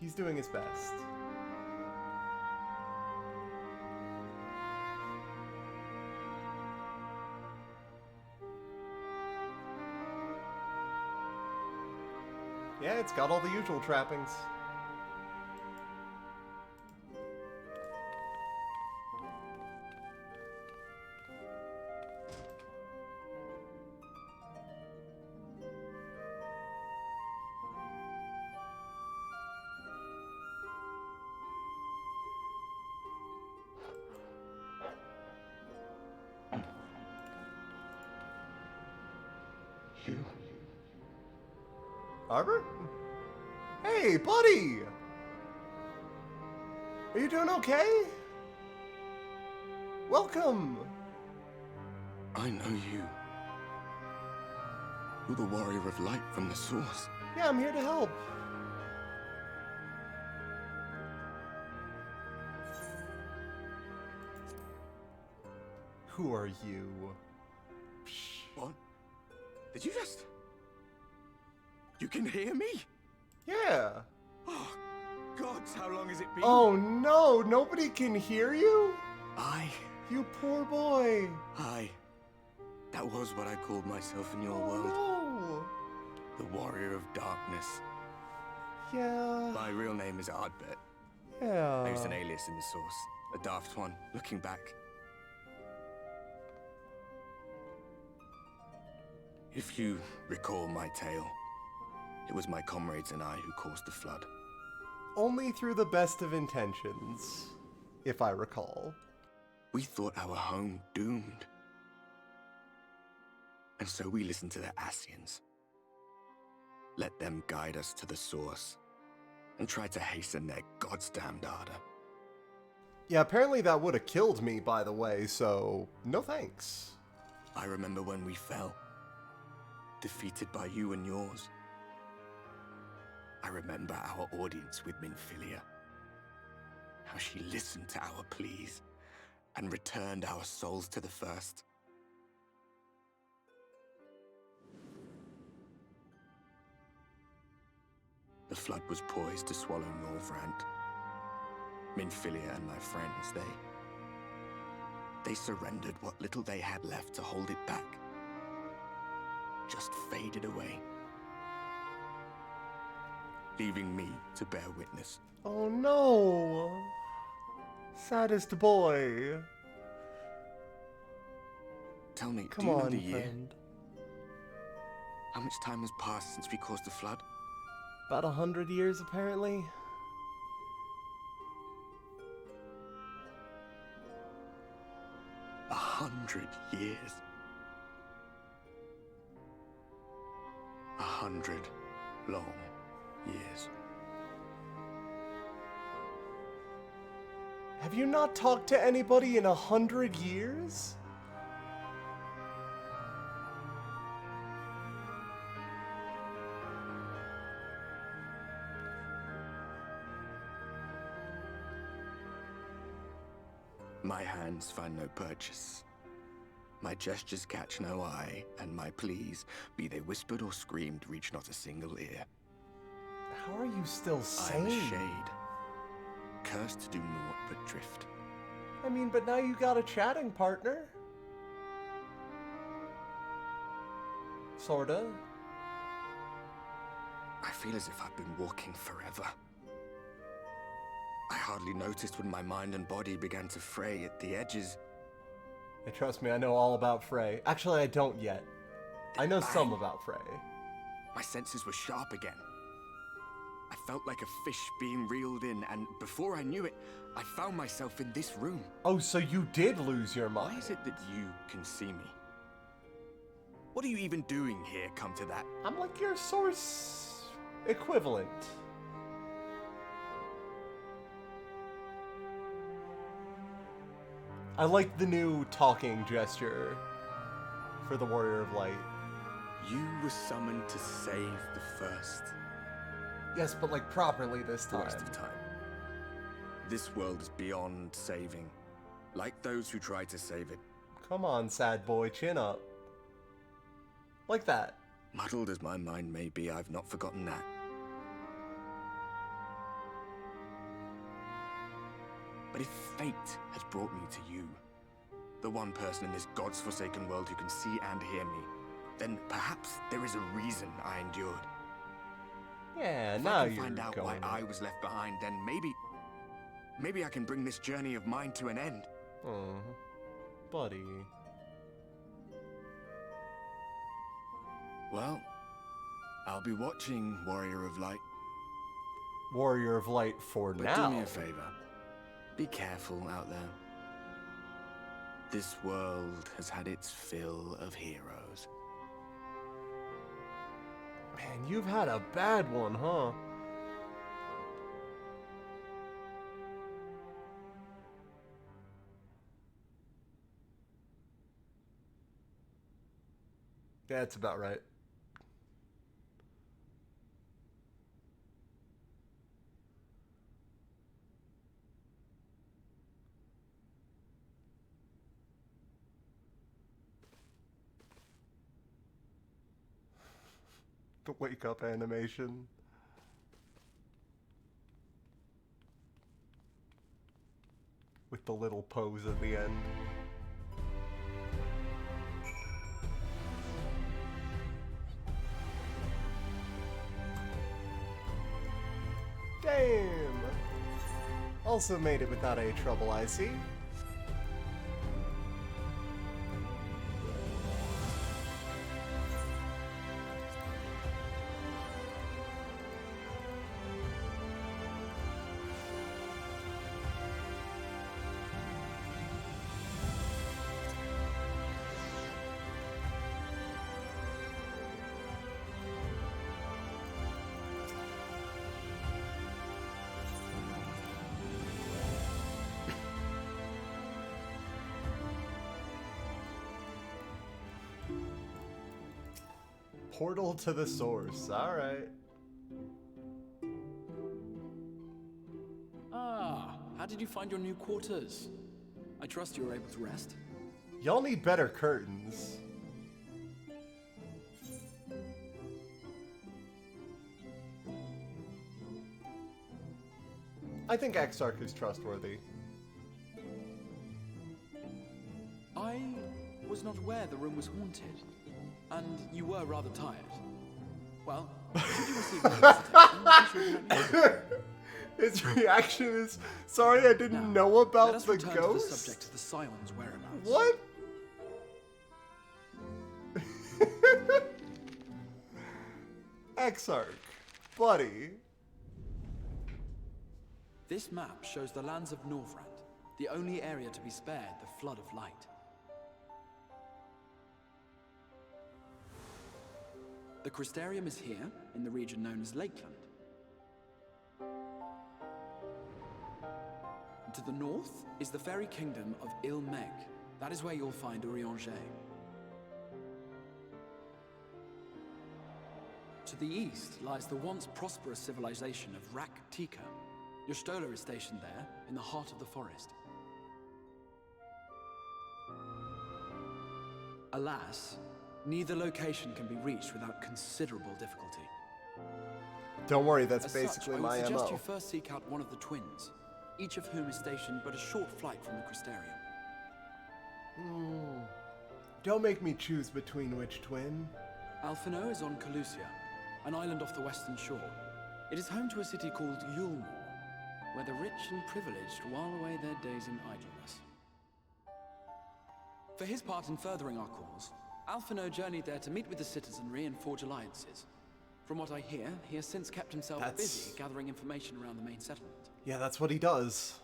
he's doing his best. Yeah, it's got all the usual trappings. Arbor? Hey, buddy! Are you doing okay? Welcome! I know you. You're the warrior of light from the source. Yeah, I'm here to help. Who are you? What? Did you just... You can hear me? Yeah. Oh, gods, how long has it been? Oh no, nobody can hear you? I. You poor boy. That was what I called myself in your world. No. The Warrior of Darkness. Yeah. My real name is Ardbert. Yeah. I used an alias in the source. A daft one, looking back. If you recall my tale, it was my comrades and I who caused the flood. Only through the best of intentions, if I recall. We thought our home doomed. And so we listened to the Ascians. Let them guide us to the source, and tried to hasten their goddamned ardor. Yeah, apparently that would have killed me, by the way, so no thanks. I remember when we fell, defeated by you and yours. I remember our audience with Minfilia, how she listened to our pleas and returned our souls to the First. The flood was poised to swallow Norvrant. Minfilia and my friends, they surrendered what little they had left to hold it back. Just faded away, leaving me to bear witness. Oh no! Saddest boy. Tell me, Come do you know on, the year? friend. How much time has passed since we caused the flood? About 100 years, apparently. A 100 years. 100 long years. Have you not talked to anybody in 100 years? My hands find no purchase. My gestures catch no eye, and my pleas, be they whispered or screamed, reach not a single ear. How are you still sane? I'm a shade, cursed to do naught but drift. I mean, but now you got a chatting partner. Sorta. I feel as if I've been walking forever. I hardly noticed when my mind and body began to fray at the edges. And trust me, I know all about Frey. Actually, I don't yet. I know some about Frey. My senses were sharp again. I felt like a fish being reeled in, and before I knew it, I found myself in this room. Oh, so you did lose your mind? Why is it that you can see me? What are you even doing here, come to that? I'm like your source equivalent. I like the new talking gesture for the Warrior of Light. You were summoned to save the First. Yes, but like properly this The time. rest of time. This world is beyond saving. Like those who try to save it. Come on, sad boy, chin up. Like that. Muddled as my mind may be, I've not forgotten that. But if fate has brought me to you, the one person in this God's forsaken world who can see and hear me, then perhaps there is a reason I endured. Yeah, If now I can you're find out going. why I was left behind, then maybe I can bring this journey of mine to an end. Oh, buddy. Well, I'll be watching, Warrior of Light. Warrior of Light for But now. do me a favor. Be careful out there. This world has had its fill of heroes. Man, you've had a bad one, huh? Yeah, that's about right. The wake up animation. with the little pose at the end. Damn! Also made it without any trouble, I see. Portal to the source. Alright. Ah, how did you find your new quarters? I trust you were able to rest. Y'all need better curtains. I think Exarch is trustworthy. I was not aware the room was haunted. And you were rather tired. Well, should you receive any visitation, be sure to let me know. His reaction is, sorry I didn't know about let us the return ghost? to the subject of the Scion's whereabouts. What? Exarch, buddy. This map shows the lands of Northrend, the only area to be spared the flood of light. The Crystarium is here, in the region known as Lakeland. To the north is the fairy kingdom of Il-Meg. That is where you'll find Urianger. To the east lies the once prosperous civilization of Rak-Tika. Your Stola is stationed there, in the heart of the forest. Alas, neither location can be reached without considerable difficulty. Don't worry, that's As basically such, my I would suggest MO. you first seek out one of the twins, each of whom is stationed but a short flight from the Crystarium. Don't make me choose between which twin. Alphino is on Calusia, an island off the western shore. It is home to a city called Yulmore, where the rich and privileged while away their days in idleness. For his part in furthering our cause, Alphino journeyed there to meet with the citizenry and forge alliances. From what I hear, he has since kept himself busy gathering information around the main settlement. Yeah, that's what he does.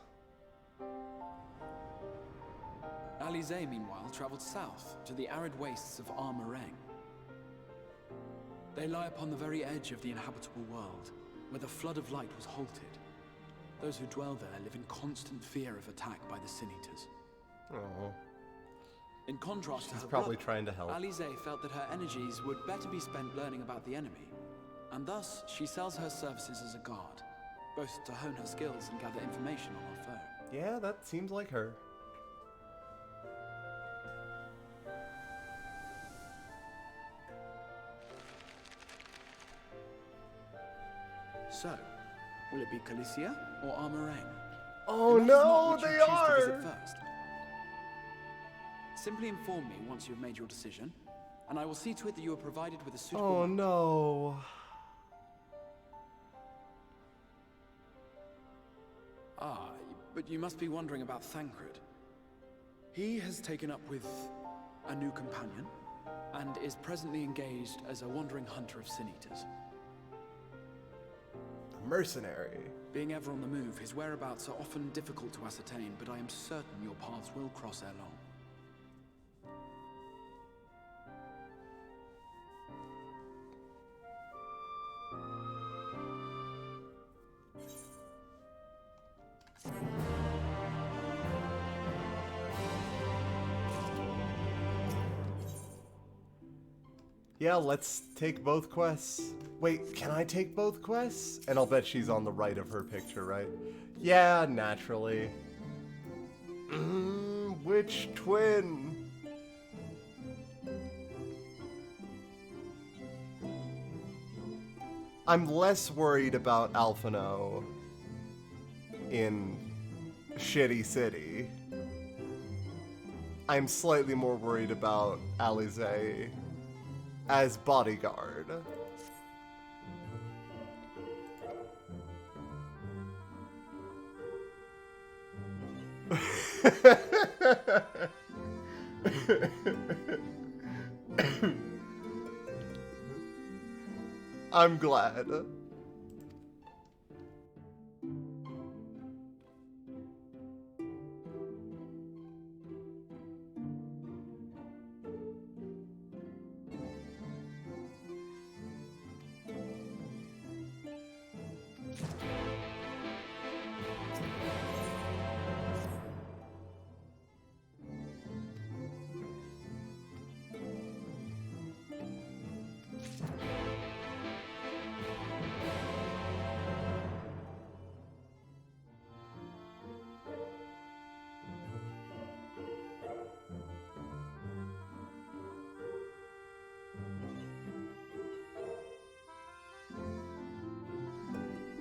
Alize, meanwhile, traveled south to the arid wastes of Armarang. They lie upon the very edge of the inhabitable world, where the flood of light was halted. Those who dwell there live in constant fear of attack by the Sin Eaters. Oh. In contrast to She's her probably brother, trying to help. Alize felt that her energies would better be spent learning about the enemy, and thus she sells her services as a guard, both to hone her skills and gather information on her foe. Yeah, that seems like her. So, will it be Calicia or Armarang? Oh It matters not no, which you they choose to are! visit first. Simply inform me once you have made your decision, and I will see to it that you are provided with a suitable Oh map. no. Ah, but you must be wondering about Thancred. He has taken up with a new companion, and is presently engaged as a wandering hunter of Sin Eaters. A mercenary. Being ever on the move, his whereabouts are often difficult to ascertain, but I am certain your paths will cross ere long. Yeah, let's take both quests. Wait, can I take both quests? And I'll bet she's on the right of her picture, right? Yeah, naturally. Which twin? I'm less worried about Alphino in shitty city. I'm slightly more worried about Alize as bodyguard. I'm glad.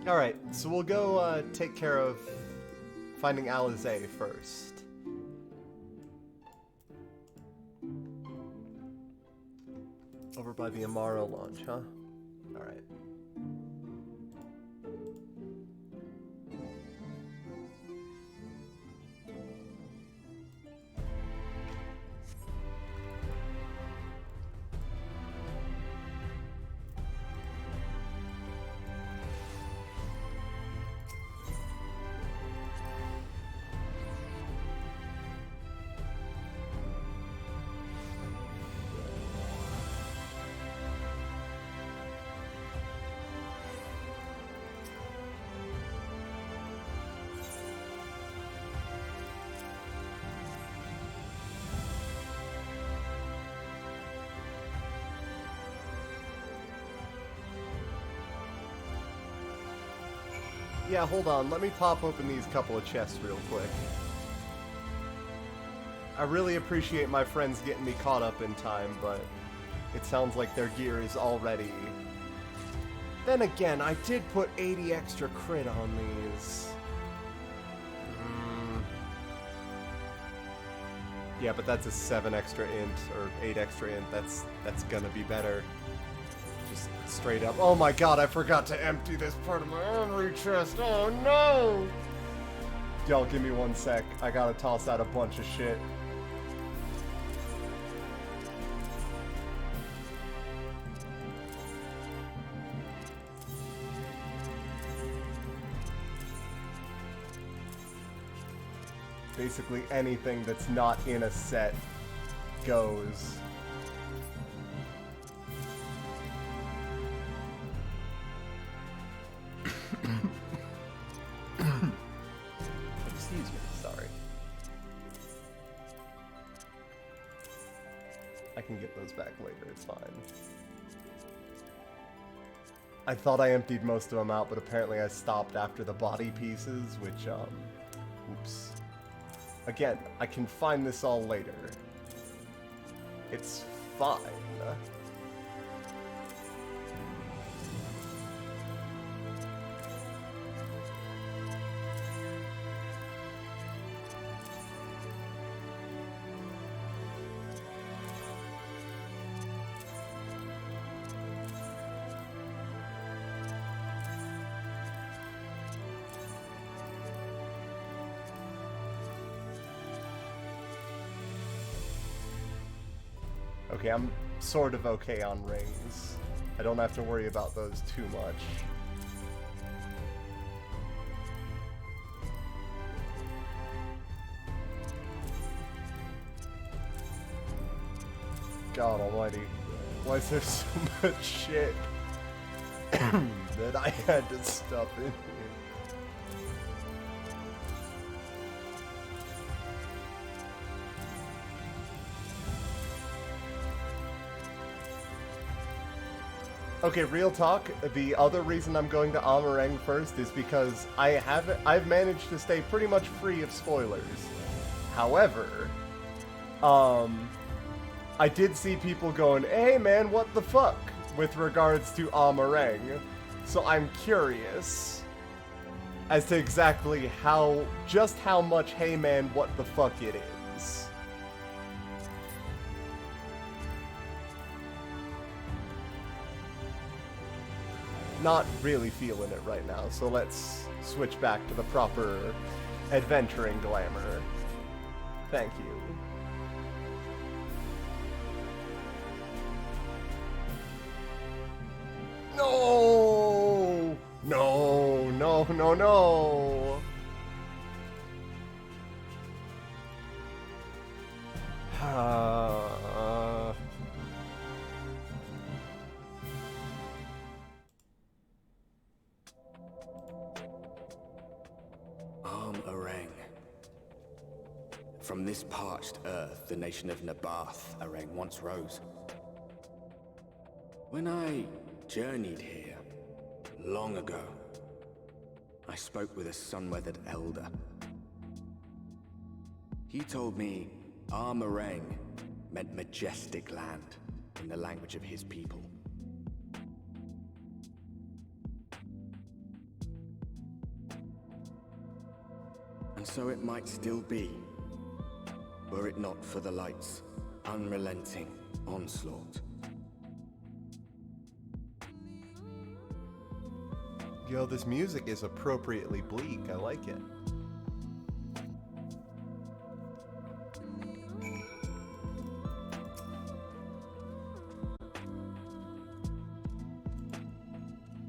Alright, so we'll go take care of finding Alize first. Over by the Amaro launch, huh? Alright. Yeah, hold on. Let me pop open these couple of chests real quick. I really appreciate my friends getting me caught up in time, but it sounds like their gear is already... Then again, I did put 80 extra crit on these. Yeah, but that's a 7 extra int, or 8 extra int. That's gonna be better. Just straight up. Oh my god, I forgot to empty this part of my armory chest. Oh no! Y'all, give me 1 sec. I gotta toss out a bunch of shit. Basically anything that's not in a set goes. Excuse me, sorry. I can get those back later, it's fine. I thought I emptied most of them out, but apparently I stopped after the body pieces, which, oops. Again, I can find this all later. It's fine. Okay, I'm sort of okay on rings. I don't have to worry about those too much. God almighty. Why is there so much shit that I had to stuff in here? Okay, real talk, the other reason I'm going to Amareng first is because I've managed to stay pretty much free of spoilers. However, I did see people going, hey man, what the fuck, with regards to Amareng. So I'm curious as to exactly just how much hey man, what the fuck it is. Not really feeling it right now, so let's switch back to the proper adventuring glamour. Thank you. No! No, no, no, no! From this parched earth, the nation of Nabath, Arang, once rose. When I journeyed here, long ago, I spoke with a sun-weathered elder. He told me Armarang meant majestic land in the language of his people. And so it might still be, were it not for the light's unrelenting onslaught. Yo, this music is appropriately bleak. I like it.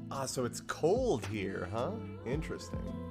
Ah, so it's cold here, huh? Interesting.